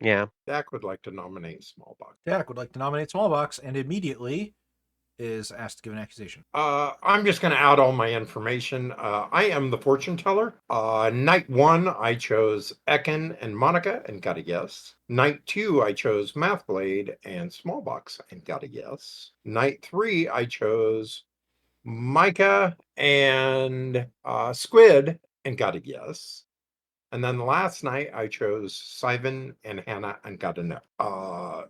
Yeah. Dak would like to nominate Smallbox. Dak would like to nominate Smallbox and immediately is asked to give an accusation. I'm just going to out all my information. I am the fortune teller. Night 1, I chose Ekin and Monica and got a yes. Night 2, I chose Mathblade and Smallbox and got a yes. Night 3, I chose Micah and Squid and got a yes. And then last night, I chose Simon and Hannah and got a no.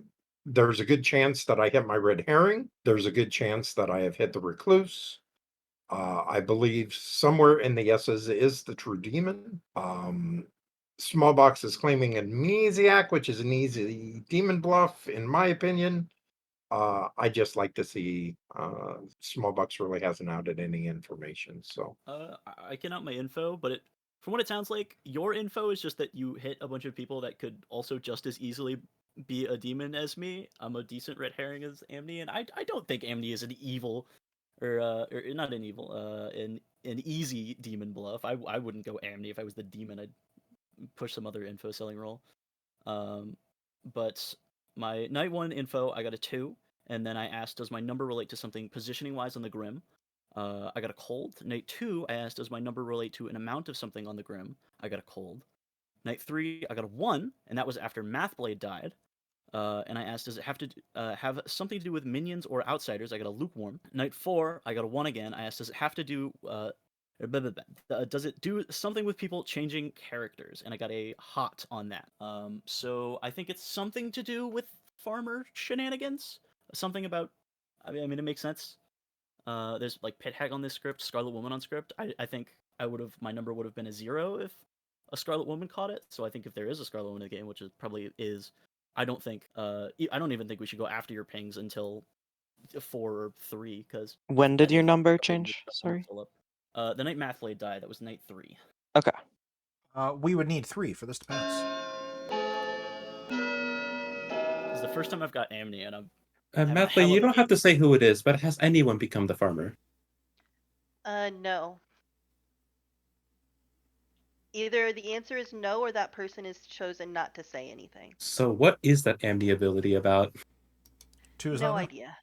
There's a good chance that I hit my red herring. There's a good chance that I have hit the recluse. I believe somewhere in the yeses is the true demon. Smallbox is claiming amnesiac, which is an easy demon bluff, in my opinion. I just like to see Smallbox really hasn't outed any information. So I can out my info, but from what it sounds like, your info is just that you hit a bunch of people that could also just as easily be a demon as me. I'm a decent red herring as Amni, and I don't think Amni is an evil, or not an evil, an easy demon bluff. I wouldn't go Amni if I was the demon. I'd push some other info selling roll. But my night 1 info, I got a 2, and then I asked, does my number relate to something positioning wise on the Grim? I got a cold. Night 2, I asked, does my number relate to an amount of something on the Grim? I got a cold. Night 3, I got a 1, and that was after Mathblade died. And I asked, does it have to have something to do with minions or outsiders? I got a lukewarm. Night 4, I got a 1 again. I asked, does it have to do does it do something with people changing characters? And I got a hot on that. So I think it's something to do with farmer shenanigans. Something about, I mean, it makes sense. There's like Pit Hag on this script, Scarlet Woman on script. I think my number would have been a 0 if a Scarlet Woman caught it. So I think if there is a Scarlet Woman in the game, which it probably is, I don't even think we should go after your pings until 4 or 3, because When did your number change? Sorry. The night Mathblade died, that was night 3. Okay. We would need 3 for this to pass. It's the first time I've got Amni, and I'm. Mathblade, you don't have to say who it is, but has anyone become the farmer? No. Either the answer is no, or that person is chosen not to say anything. So what is that Amni ability about? No idea.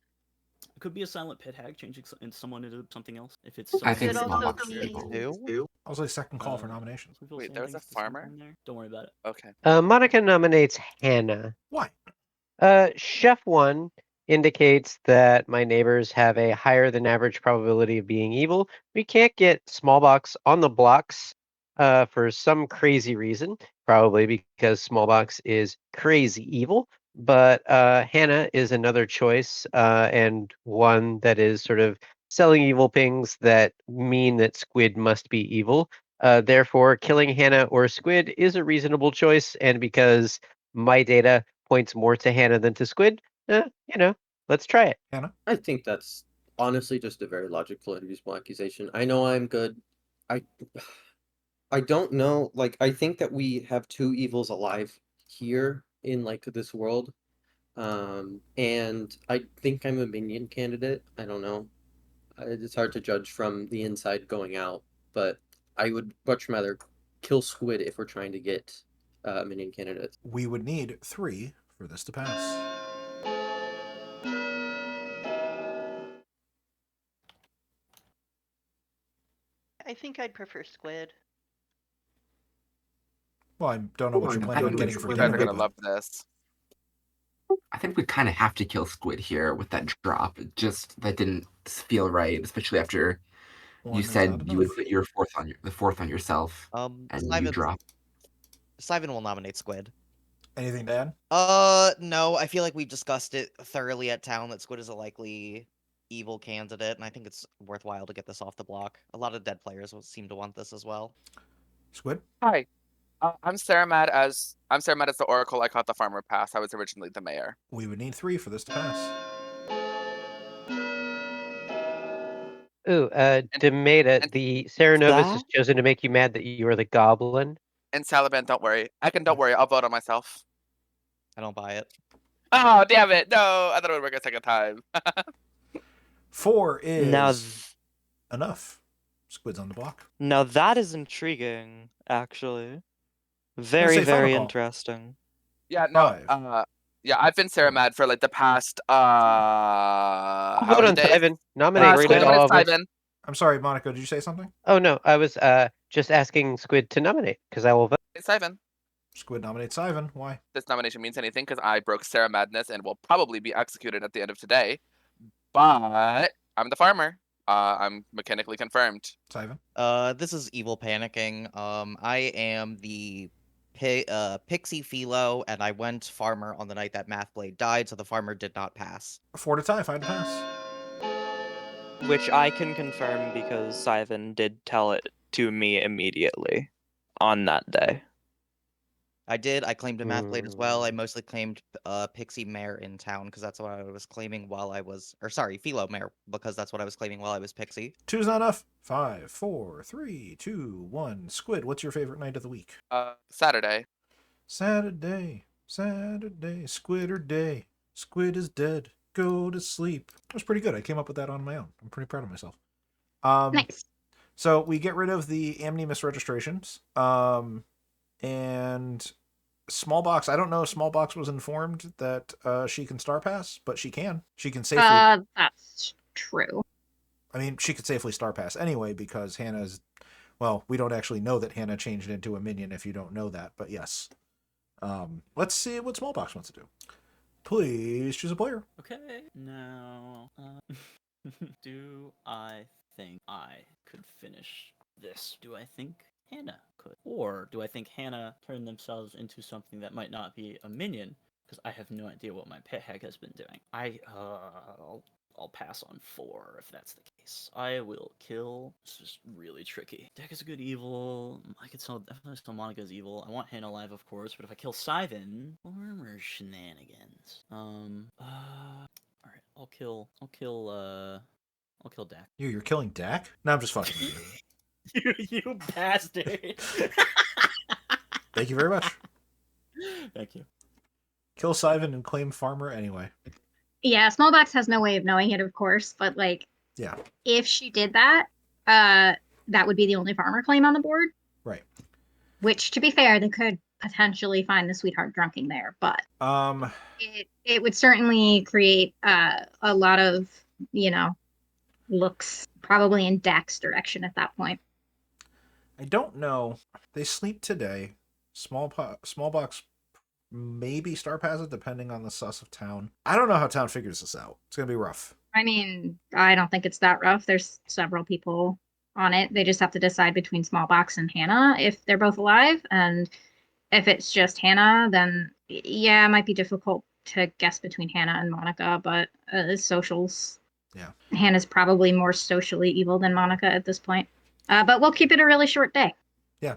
It could be a silent Pit Hag changing someone into something else. If it's I think Could also Smallbox be- Also a second call for nominations. Wait, there's a farmer? Don't worry about it. Okay. Monica nominates Hannah. Why? Chef 1 indicates that my neighbors have a higher than average probability of being evil. We can't get Smallbox on the blocks for some crazy reason, probably because Smallbox is crazy evil. But Hannah is another choice, and one that is sort of selling evil pings that mean that Squid must be evil. Therefore, killing Hannah or Squid is a reasonable choice, and because my data points more to Hannah than to Squid, Let's try it. Hannah? I think that's honestly just a very logical and reasonable accusation. I know I'm good. I I don't know. Like, I think that we have two evils alive here in like this world. And I think I'm a minion candidate. I don't know. It's hard to judge from the inside going out, but I would much rather kill Squid if we're trying to get minion candidates. We would need 3 for this to pass. I think I'd prefer squid. Well, I don't know what you're planning on getting for You guys dinner. are gonna but- love this. I think we kind of have to kill Squid here with that drop. It just that didn't feel right, especially after One you is said not you would enough. put your fourth on yourself, and you Simon drop. will nominate Squid. Anything to add? No, I feel like we discussed it thoroughly at town that Squid is a likely evil candidate, and I think it's worthwhile to get this off the block. A lot of dead players seem to want this as well. Squid? Hi. I'm Saramad as the Oracle. I caught the farmer pass. I was originally the mayor. We would need 3 for this to pass. Ooh, Demeta, the Serenovus has chosen to make you mad that you are the goblin. And Salaban, don't worry. Don't worry. I'll vote on myself. I don't buy it. Oh, damn it. No, I thought it would work a second time. 4 is Now, enough. Squid's on the block. now that is intriguing, actually. say Very, final very call. interesting. Yeah, no. 5. Yeah, I've been Saramad for like the past Vote how many on days? Simon. Nominate Squid all of us. Simon. I'm sorry, Monica, did you say something? Oh no, I was just asking Squid to nominate because I will vote. Simon. Squid nominates Ivan. Why? This nomination means anything because I broke Sarah Madness and will probably be executed at the end of today. But I'm the farmer. I'm mechanically confirmed. Ivan? This is evil panicking. I am the Pixie Philo, and I went farmer on the night that Mathblade died, so the farmer did not pass. 4 to tie, 5 to pass. Which I can confirm because Sivan did tell it to me immediately on that day. I did. I claimed a Mathblade as well. I mostly claimed Pixie Mare in town because that's what I was claiming while I was, or sorry, Philo Mare because that's what I was claiming while I was Pixie. 2's not enough. 5, 4, 3, 2, 1. Squid, what's your favorite night of the week? Saturday. Saturday, Squid or day. Squid is dead. Go to sleep. That was pretty good. I came up with that on my own. I'm pretty proud of myself. Nice. So we get rid of the Amni misregistrations. And Smallbox, I don't know if Smallbox was informed that she can Star Pass, but she can. She can safely. That's true. I mean, she could safely Star Pass anyway because Hannah's. Well, we don't actually know that Hannah changed into a minion if you don't know that, but yes. Let's see what Smallbox wants to do. Please choose a player. Okay, now, do I think I could finish this? Do I think Hannah could? Or do I think Hannah turned themselves into something that might not be a minion? Because I have no idea what my pet hag has been doing. I'll pass on 4 if that's the case. I will kill. This is really tricky. Deck is a good evil. I could definitely sell Monica's evil. I want Hannah alive, of course, but if I kill Sivan, more shenanigans. Alright, I'll kill Dak. You're killing Dak? No, I'm just fucking with you. You bastard. Thank you very much. Thank you. Kill Sivan and claim Farmer anyway. Yeah, Smallbox has no way of knowing it, of course, but like, yeah, if she did that, that would be the only farmer claim on the board. Right. Which, to be fair, they could potentially find the sweetheart drunking there, but it would certainly create a lot of, looks probably in Dak's direction at that point. I don't know. They sleep today. Smallbox maybe Star Pass it depending on the sus of town. I don't know how town figures this out. It's gonna be rough. I mean, I don't think it's that rough. There's several people on it. They just have to decide between Smallbox and Hannah if they're both alive. And if it's just Hannah, then yeah, it might be difficult to guess between Hannah and Monica, but socials. Yeah. Hannah's probably more socially evil than Monica at this point. But we'll keep it a really short day. Yeah.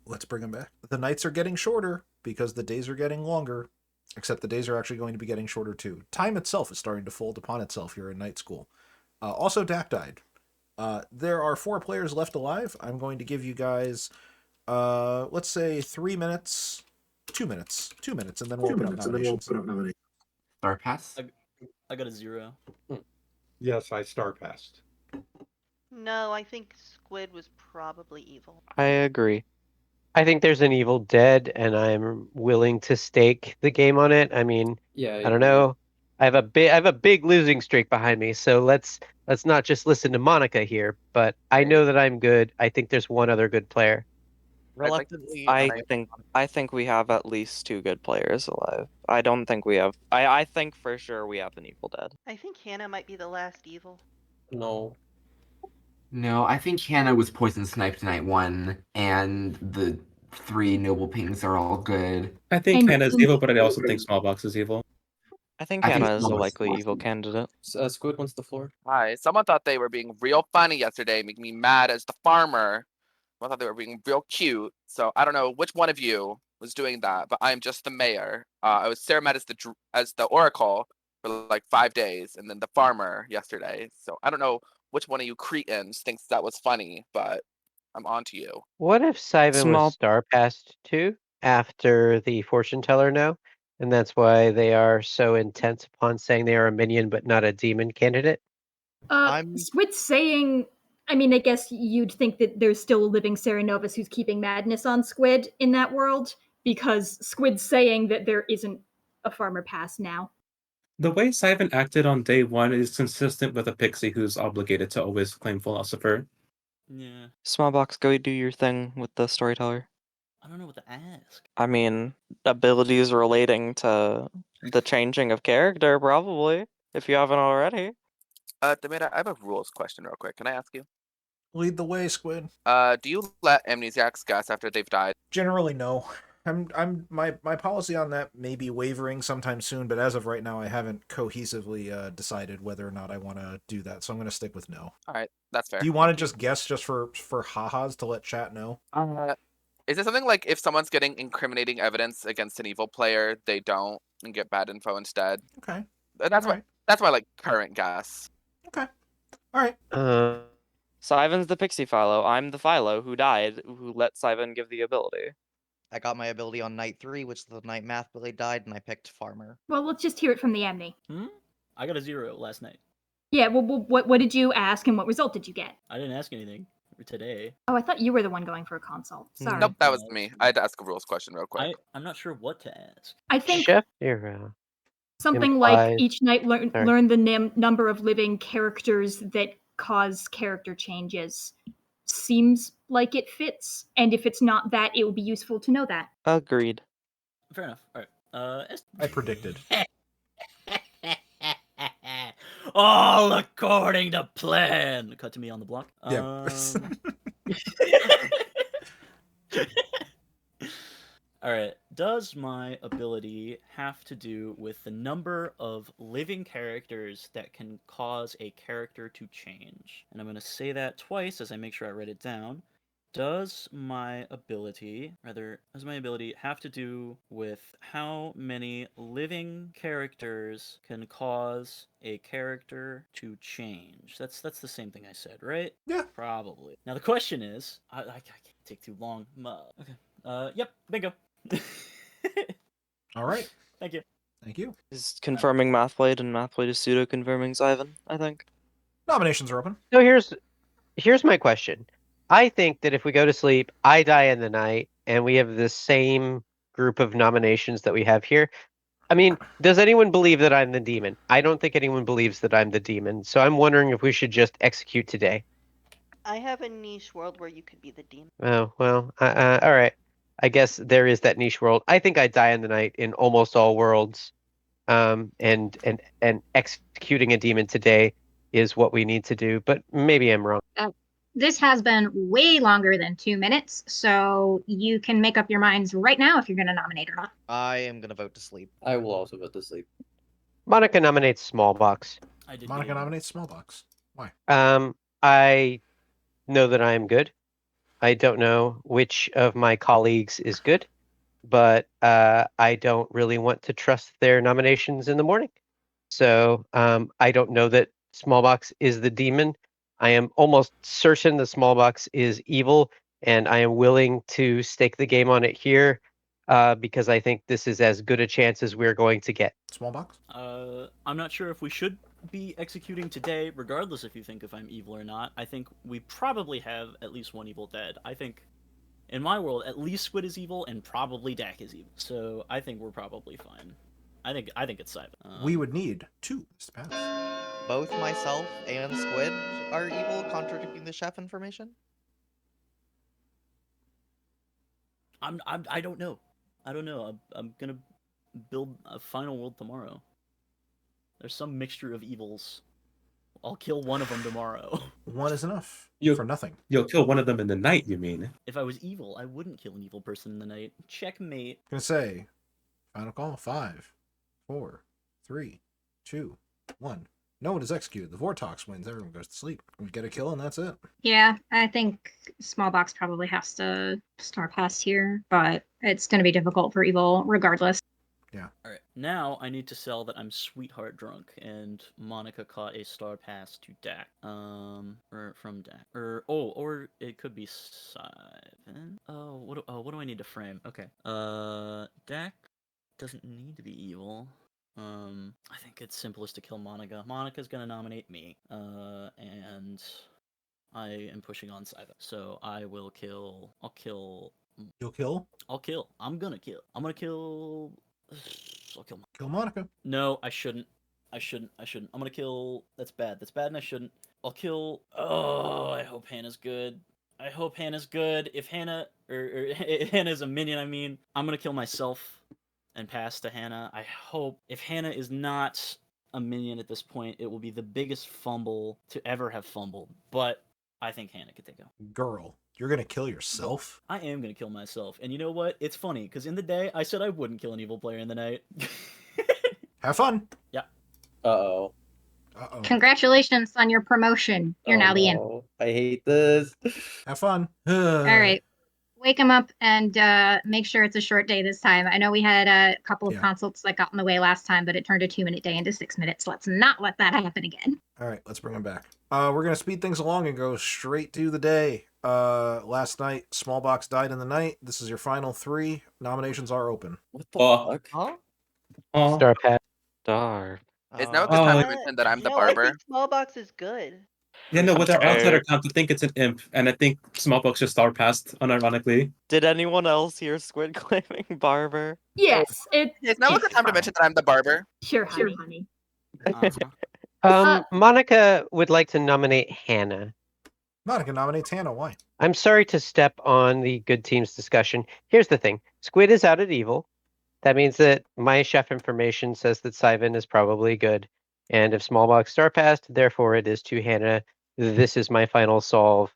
Let's bring them back. The nights are getting shorter because the days are getting longer. except the days are actually going to be getting shorter too. Time itself is starting to fold upon itself here in night school. Also, Dak died. There are 4 players left alive. I'm going to give you guys, let's say 3 minutes, 2 minutes, 2 minutes, and then we'll open up nominations. Star Pass. I got a 0. Yes, I star passed. No, I think Squid was probably evil. I agree. I think there's an Evil Dead, and I'm willing to stake the game on it. I mean, Yeah, I don't know. I have a big losing streak behind me, so let's not just listen to Monica here. But I know that I'm good. I think there's one other good player. Reluctantly, I think we have at least 2 good players alive. I don't think we have. I think for sure we have an Evil Dead. I think Hannah might be the last evil. No. No, I think Hannah was poison sniped night 1, and the 3 noble pings are all good. I think And- Hannah's evil, but I also think Smallbox is evil. I think I think Hannah is a Smallbox likely is evil candidate. Squid wants the floor. Hi. Someone thought they were being real funny yesterday, making me mad as the farmer. I thought they were being real cute. So I don't know which one of you was doing that, but I'm just the mayor. I was Sarah met as the oracle for like 5 days, and then the farmer yesterday. So I don't know which one of you cretins thinks that was funny, but I'm on to you. What if Sivan Small- was star passed too after the fortune teller no? And that's why they are so intense upon saying they are a minion but not a demon candidate? Squid saying, I mean, I guess you'd think that there's still a living Serenovus who's keeping madness on Squid in that world, because Squid's saying that there isn't a farmer pass now. The way Sivan acted on day 1 is consistent with a pixie who's obligated to always claim philosopher. Yeah. Smallbox, go do your thing with the storyteller. I don't know what to ask. I mean, abilities relating to the changing of character, probably, if you haven't already. Demeta, I have a rules question real quick. Can I ask you? Lead the way, Squid. Do you let amnesiacs guess after they've died? Generally, no. My policy on that may be wavering sometime soon, but as of right now, I haven't cohesively decided whether or not I want to do that. So I'm going to stick with no. All right, that's fair. Do you want to just guess just for ha-has to let chat know? Is it something like if someone's getting incriminating evidence against an evil player, they don't and get bad info instead? Okay. That's All right. that's my like current guess. Okay. All right. Sivan's the pixie Philo. I'm the Philo who died, who let Sivan give the ability. I got my ability on night 3, which is the night Math Billy died, and I picked Farmer. Well, let's just hear it from the Amni. I got a 0 last night. Yeah, well, what did you ask and what result did you get? I didn't ask anything for today. Oh, I thought you were the one going for a consult. Sorry. Nope, that was me. I had to ask a rules question real quick. I'm not sure what to ask. I think Chef Hero. something like implies- each night Sorry. learn the number of living characters that cause character changes. Seems like it fits, and if it's not that, it will be useful to know that. Agreed. Fair enough. All right. I predicted. All according to plan. Cut to me on the block. Yeah. All right. Does my ability have to do with the number of living characters that can cause a character to change? And I'm going to say that twice as I make sure I write it down. Does my ability have to do with how many living characters can cause a character to change? That's the same thing I said, right? Yeah. Probably. Now the question is, I can't take too long. Okay. Yep. Bingo. All right. Thank you. Thank you. Is confirming Mathblade, and Mathblade is pseudo confirming Sivan, I think. Nominations are open. So here's my question. I think that if we go to sleep, I die in the night, and we have the same group of nominations that we have here. I mean, does anyone believe that I'm the demon? I don't think anyone believes that I'm the demon, so I'm wondering if we should just execute today. I have a niche world where you could be the demon. Oh, well, all right. I guess there is that niche world. I think I die in the night in almost all worlds. And executing a demon today is what we need to do, but maybe I'm wrong. This has been way longer than 2 minutes, so you can make up your minds right now if you're going to nominate or not. I am gonna vote to sleep. I will also vote to sleep. Monica nominates Smallbox. I did. Monica nominates Smallbox. Why? I know that I am good. I don't know which of my colleagues is good. but I don't really want to trust their nominations in the morning. So I don't know that Smallbox is the demon. I am almost certain the Smallbox is evil, and I am willing to stake the game on it here because I think this is as good a chance as we're going to get. Smallbox? I'm not sure if we should be executing today, regardless if you think if I'm evil or not. I think we probably have at least one evil dead. I think, in my world, at least Squid is evil and probably Dak is evil. So I think we're probably fine. I think it's Simon. We would need 2 to pass. Both myself and Squid are evil, contradicting the chef information. I don't know. I don't know. I'm gonna build a final world tomorrow. There's some mixture of evils. I'll kill one of them tomorrow. 1 is enough for nothing. You'll kill one of them in the night, you mean? If I was evil, I wouldn't kill an evil person in the night. Checkmate. I'm gonna say, final call. 5, 4, 3, 2, 1. No one is executed. The Vortox wins. Everyone goes to sleep. We get a kill, and that's it. Yeah, I think Smallbox probably has to star pass here, but it's going to be difficult for Evil regardless. Yeah. Alright, now I need to sell that I'm sweetheart drunk, and Monica caught a star pass to Dak. Or from Dak. Or it could be Simon. What do I need to frame? Okay. Dak doesn't need to be evil. I think it's simplest to kill Monica. Monica's gonna nominate me. And I am pushing on Simon. So I will kill. I'll kill. You'll kill? I'll kill. I'm gonna kill. I'll kill. Kill Monica. No, I shouldn't. I shouldn't. I'm gonna kill. That's bad. That's bad, and I shouldn't. I'll kill. Oh, I hope Hannah's good. I hope Hannah's good. If Hannah or Hannah's a minion, I mean, I'm gonna kill myself and pass to Hannah. I hope if Hannah is not a minion at this point, it will be the biggest fumble to ever have fumbled. But I think Hannah could take it. Girl, you're gonna kill yourself? I am gonna kill myself. And you know what? It's funny, because in the day, I said I wouldn't kill an evil player in the night. Have fun. Yeah. Uh-oh. Uh-oh. Congratulations on your promotion. You're now the imp. I hate this. Have fun. All right. Wake him up and make sure it's a short day this time. I know we had a couple of consults that got in the way last time, but it turned a 2-minute day into 6 minutes. Let's not let that happen again. All right, let's bring him back. We're going to speed things along and go straight to the day. Last night, Smallbox died in the night. This is your final 3. Nominations are open. What the fuck? Huh? Star pass. Star. Is now a good time to mention that I'm the No, barber? I think Smallbox is good. Yeah, no, with our outsider count, I think it's an imp, and I think Smallbox just star passed, unironically. Did anyone else hear Squid claiming barber? Yes, Is now a good time to mention that I'm the barber? Sure, honey. Monica would like to nominate Hannah. Monica nominates Hannah. Why? I'm sorry to step on the good teams discussion. Here's the thing. Squid is out at evil. That means that my chef information says that Simon is probably good. And if Smallbox star passed, therefore it is to Hannah. This is my final solve.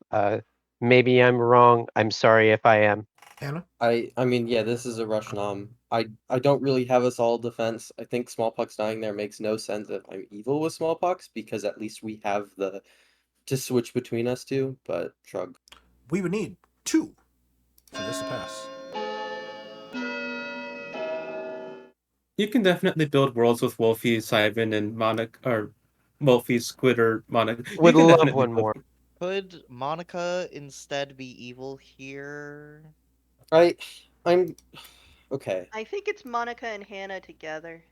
Maybe I'm wrong. I'm sorry if I am. Hannah? I mean, yeah, this is a rush nom. I don't really have a solid defense. I think Smallpox dying there makes no sense if I'm evil with Smallpox, because at least we have the to switch between us two, but shrug. We would need 2 for this to pass. You can definitely build worlds with Wolfie, Simon, and Monica, or Wolfie, Squid, or Monica. Would love one more. Could Monica instead be evil here? I'm okay. I think it's Monica and Hannah together.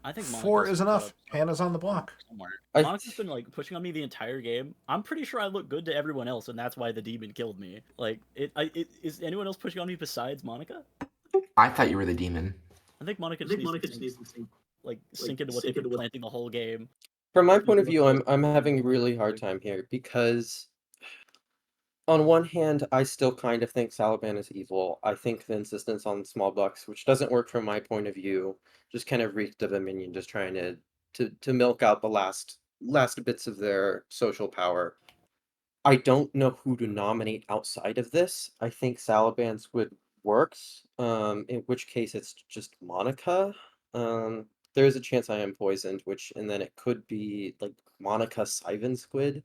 I think 4 is enough. Hannah's on the block. Monica's been like pushing on me the entire game. I'm pretty sure I look good to everyone else, and that's why the demon killed me. Like, is anyone else pushing on me besides Monica? I thought you were the demon. I think Monica just needs to sink into what they've been planting the whole game. From my point of view, I'm having a really hard time here because on one hand, I still kind of think Salaban is evil. I think the insistence on Smallbox, which doesn't work from my point of view, just kind of reeked of a minion just trying to milk out the last bits of their social power. I don't know who to nominate outside of this. I think Salaban Squid works, in which case it's just Monica. There is a chance I am poisoned, and then it could be like Monica Sivan Squid.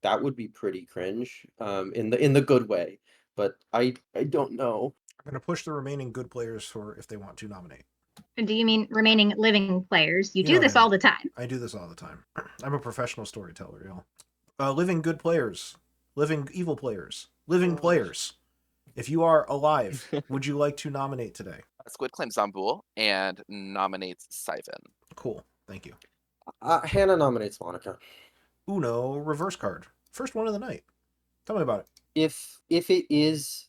That would be pretty cringe, in the good way. But I don't know. I'm going to push the remaining good players for if they want to nominate. Do you mean remaining living players? You know do what this I mean. all the time. I do this all the time. I'm a professional storyteller, y'all. Living good players, living evil players, living players. If you are alive, would you like to nominate today? Squid claims Zambul and nominates Siven. Cool. Thank you. Hannah nominates Monica. Uno reverse card. First one of the night. Tell me about it. If it is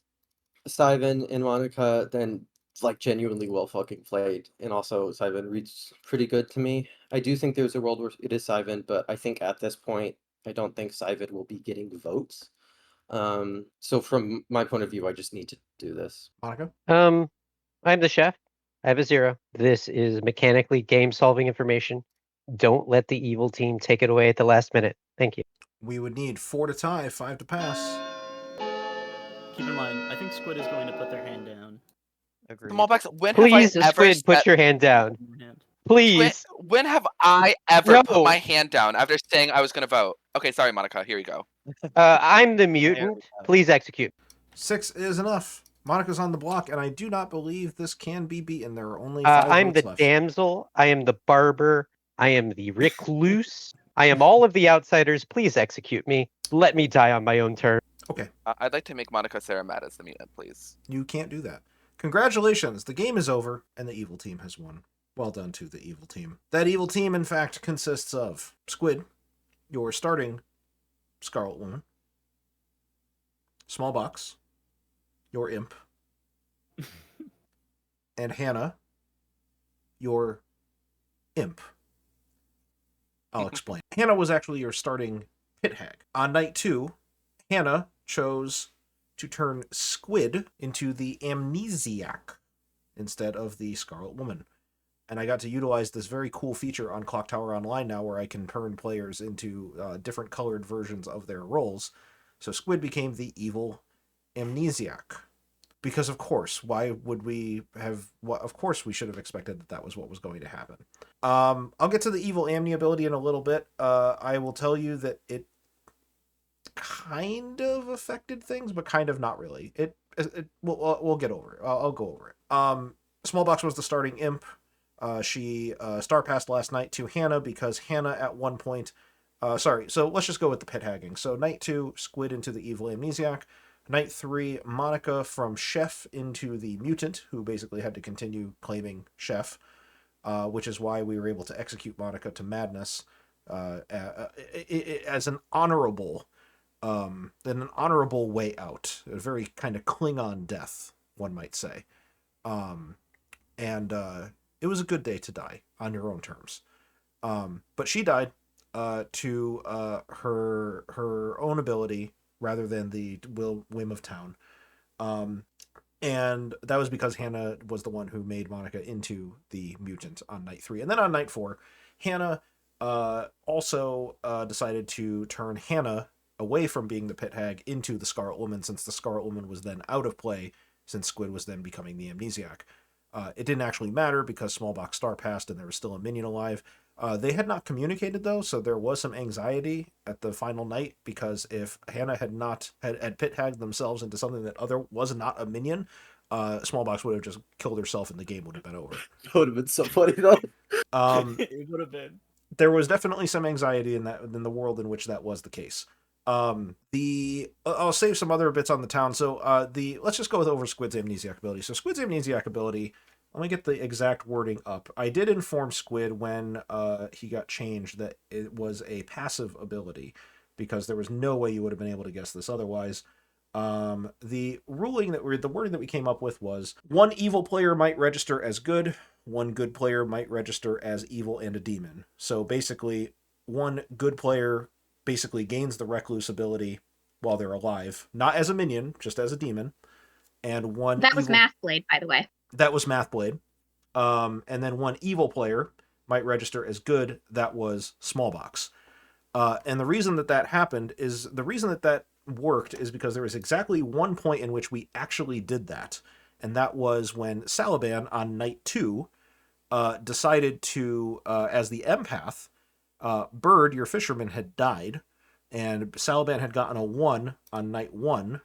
Siven and Monica, then like genuinely well fucking played. And also Siven reads pretty good to me. I do think there's a world where it is Siven, but I think at this point I don't think Siven will be getting votes. So from my point of view, I just need to do this. Monica? I'm the chef. I have a 0. This is mechanically game-solving information. Don't let the evil team take it away at the last minute. Thank you. We would need 4 to tie, 5 to pass. Keep in mind, I think Squid is going to put their hand down. Agreed. Smallbox, when Please, have I ever Squid, put said- your hand down. Please. When have I ever put No. my hand down after saying I was going to vote? Okay, sorry, Monica. Here we go. I'm the mutant. Please execute. 6 is enough. Monica's on the block, and I do not believe this can be beaten. There are only 5 I'm votes the left. damsel. I am the barber. I am the recluse. I am all of the outsiders. Please execute me. Let me die on my own terms. Okay. I'd like to make Monica Sarah mad as the mutant, please. You can't do that. Congratulations. The game is over, and the evil team has won. Well done to the evil team. That evil team, in fact, consists of Squid, your starting Scarlet Woman, Smallbox, your imp, and Hannah, your imp. I'll explain. Hannah was actually your starting pit hag. On night 2, Hannah chose to turn Squid into the amnesiac instead of the Scarlet Woman. And I got to utilize this very cool feature on Clock Tower Online now where I can turn players into different colored versions of their roles. So Squid became the evil amnesiac. Because of course, why would we have... of course we should have expected that was what was going to happen. I'll get to the evil Amni ability in a little bit. I will tell you that it kind of affected things, but kind of not really. We'll get over it. I'll go over it. Smallbox was the starting imp. She star passed last night to Hannah because Hannah at one point... so let's just go with the pit hagging. So night 2, Squid into the evil amnesiac. Night 3, Monica from Chef into the mutant, who basically had to continue claiming Chef, which is why we were able to execute Monica to madness as an honorable way out. A very kind of Klingon death, one might say. It was a good day to die on your own terms. But she died to her own ability rather than the whim of town. And that was because Hannah was the one who made Monica into the mutant on night 3. And then on night 4, Hannah also decided to turn Hannah away from being the pit hag into the Scarlet Woman, since the Scarlet Woman was then out of play, since Squid was then becoming the amnesiac. It didn't actually matter because Smallbox star passed and there was still a minion alive. They had not communicated though, so there was some anxiety at the final night, because if Hannah had pit hagged themselves into something that was not a minion, Smallbox would have just killed herself and the game would have been over. That would have been so funny though. It would have been. There was definitely some anxiety in the world in which that was the case. I'll save some other bits on the town. So let's just go over Squid's amnesiac ability. So Squid's amnesiac ability, let me get the exact wording up. I did inform Squid when he got changed that it was a passive ability, because there was no way you would have been able to guess this otherwise. The wording that we came up with was: 1 evil player might register as good, 1 good player might register as evil and a demon. So basically, 1 good player basically gains the recluse ability while they're alive, not as a minion, just as a demon. And 1 that was Mathblade, by the way. That was Mathblade. And then 1 evil player might register as good. That was Smallbox. And the reason that happened is, the reason that worked is because there was exactly 1 point in which we actually did that. And that was when Salaban on night 2 decided to, as the empath, Bird, your fisherman, had died, and Salaban had gotten a 1 on night 1,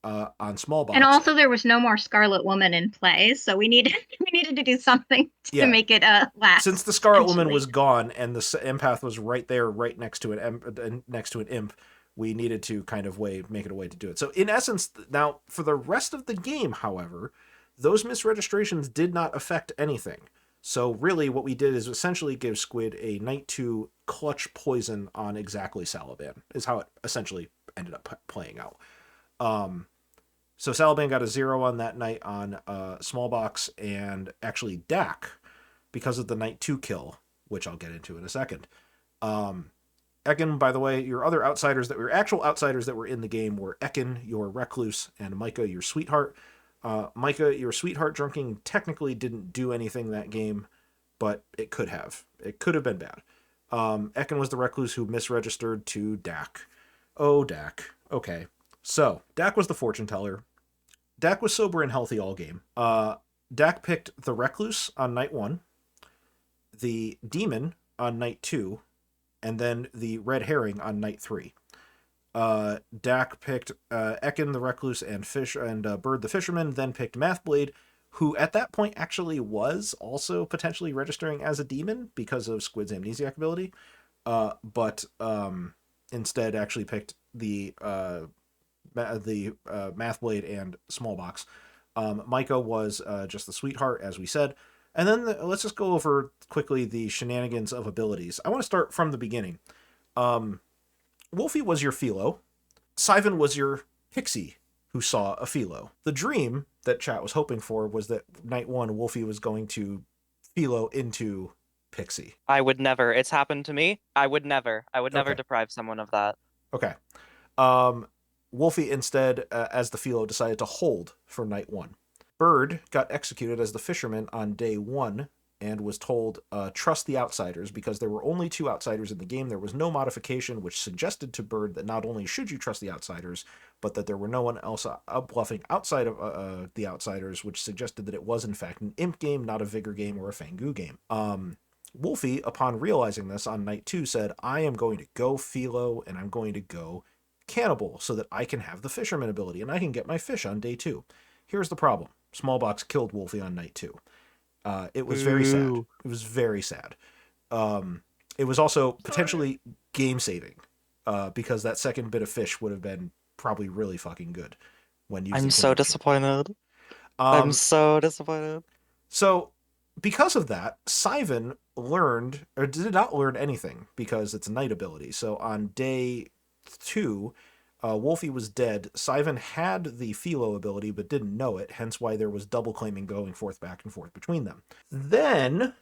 on small box. And also, there was no more Scarlet Woman in play, so we needed to do something to make it last. Since the Scarlet Woman was gone and the empath was right there, right next to an imp, we needed to kind of make it a way to do it. So in essence, now for the rest of the game, however, those misregistrations did not affect anything. So really what we did is essentially give Squid a Night 2 clutch poison on exactly Salaban, is how it essentially ended up playing out. So Salaban got a 0 on that night on small box, and actually Dak, because of the Night 2 kill, which I'll get into in a second. Ekin, by the way, your other outsiders that were actual outsiders that were in the game were Ekin, your recluse, and Micah, your sweetheart. Micah, your sweetheart drinking technically didn't do anything that game, but it could have. It could have been bad. Ekin was the recluse who misregistered to Dak. Oh, Dak. Okay. So, Dak was the fortune teller. Dak was sober and healthy all game. Dak picked the recluse on night 1, the demon on night 2, and then the red herring on night 3. Dak picked Ekin the recluse and Bird the fisherman, then picked Mathblade, who at that point actually was also potentially registering as a demon because of Squid's amnesiac ability, but instead actually picked the Mathblade and Smallbox. Micah was just the sweetheart, as we said. And then let's just go over quickly the shenanigans of abilities. I want to start from the beginning. Wolfie was your Philo. Sivan was your Pixie, who saw a Philo. The dream that chat was hoping for was that night 1, Wolfie was going to Philo into Pixie. I would never. It's happened to me. I would never deprive someone of that. Okay. Wolfie instead, as the Philo, decided to hold for night 1. Bird got executed as the fisherman on day 1 and was told, trust the outsiders, because there were only 2 outsiders in the game. There was no modification, which suggested to Bird that not only should you trust the outsiders, but that there were no one else bluffing outside of the outsiders, which suggested that it was in fact an imp game, not a vigor game or a Fangu game. Wolfie, upon realizing this on night 2, said, I am going to go Philo and I'm going to go cannibal so that I can have the fisherman ability and I can get my fish on day 2. Here's the problem. Smallbox killed Wolfie on night 2. It was very sad. It was very sad. It was also potentially game saving, because that second bit of fish would have been probably really fucking good when using. I'm so disappointed. I'm so disappointed. So, because of that, Sivan did not learn anything because it's a night ability. So on day 2, Wolfie was dead. Sivan had the Philo ability but didn't know it, hence why there was double claiming going back and forth between them. Then,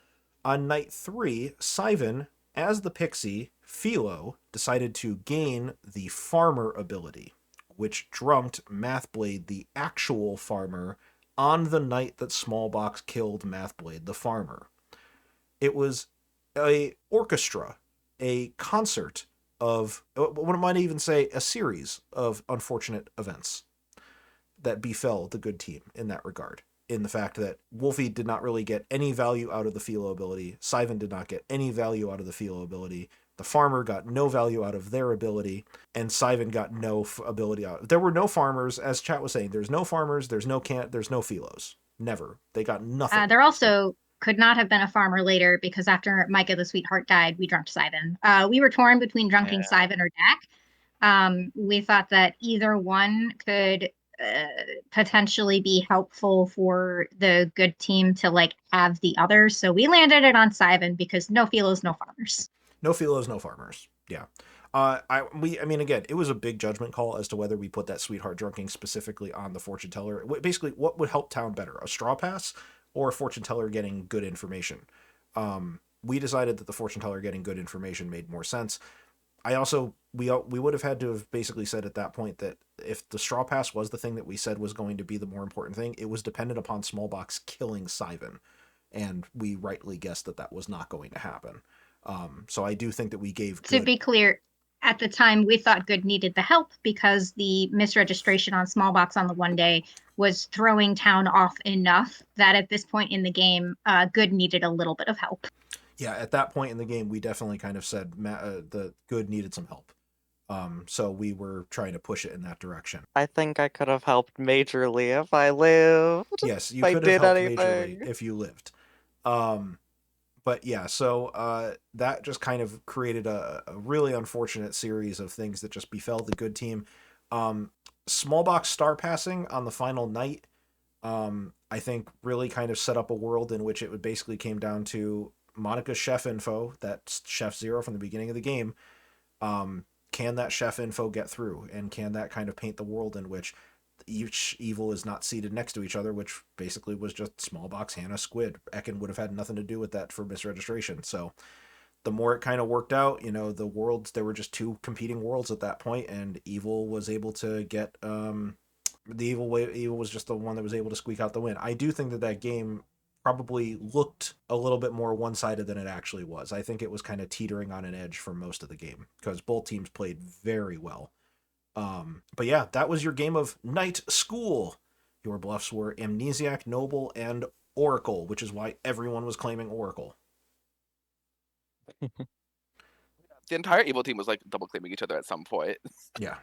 on night 3, Sivan, as the Pixie, Philo, decided to gain the Farmer ability, which drunked Mathblade, the actual farmer, on the night that Smallbox killed Mathblade, the farmer. It was a orchestra, a concert of, what might even say, a series of unfortunate events that befell the good team in that regard. In the fact that Wolfie did not really get any value out of the Philo ability, Sivan did not get any value out of the Philo ability, the farmer got no value out of their ability, and Sivan got no ability out. There were no farmers, as chat was saying. There's no farmers, there's no Philos. Never. They got nothing. There also could not have been a farmer later because after Micah the sweetheart died, we drunked Sivan. We were torn between drunking Sivan or Dak. We thought that either one could potentially be helpful for the good team to have the other. So we landed it on Sivan because no Philos, no farmers. No Philos, no farmers. Yeah. I mean, again, it was a big judgment call as to whether we put that sweetheart drunking specifically on the fortune teller. Basically, what would help town better, a straw pass or a fortune teller getting good information? We decided that the fortune teller getting good information made more sense. We would have had to have basically said at that point that if the straw pass was the thing that we said was going to be the more important thing, it was dependent upon Smallbox killing Sivan, and we rightly guessed that was not going to happen. So I do think that we gave good. To be clear, at the time we thought good needed the help because the misregistration on Smallbox on the one day was throwing town off enough that at this point in the game, good needed a little bit of help. Yeah, at that point in the game, we definitely kind of said the good needed some help. So we were trying to push it in that direction. I think I could have helped majorly if I lived. Yes, you If I could have did helped anything. majorly if you lived. But yeah, so that just kind of created a really unfortunate series of things that just befell the good team. Small box star passing on the final night, I think really kind of set up a world in which it would basically came down to Monica's chef info, that's chef 0 from the beginning of the game. Can that chef info get through? And can that kind of paint the world in which each evil is not seated next to each other, which basically was just small box Hannah Squid. Ekin would have had nothing to do with that for misregistration. So the more it kind of worked out, the worlds, there were just two competing worlds at that point, and evil was able to get evil was just the one that was able to squeak out the win. I do think that game probably looked a little bit more one-sided than it actually was. I think it was kind of teetering on an edge for most of the game because both teams played very well. But yeah, that was your game of Night School. Your bluffs were Amnesiac, Noble, and Oracle, which is why everyone was claiming Oracle. The entire evil team was like double claiming each other at some point. Yeah.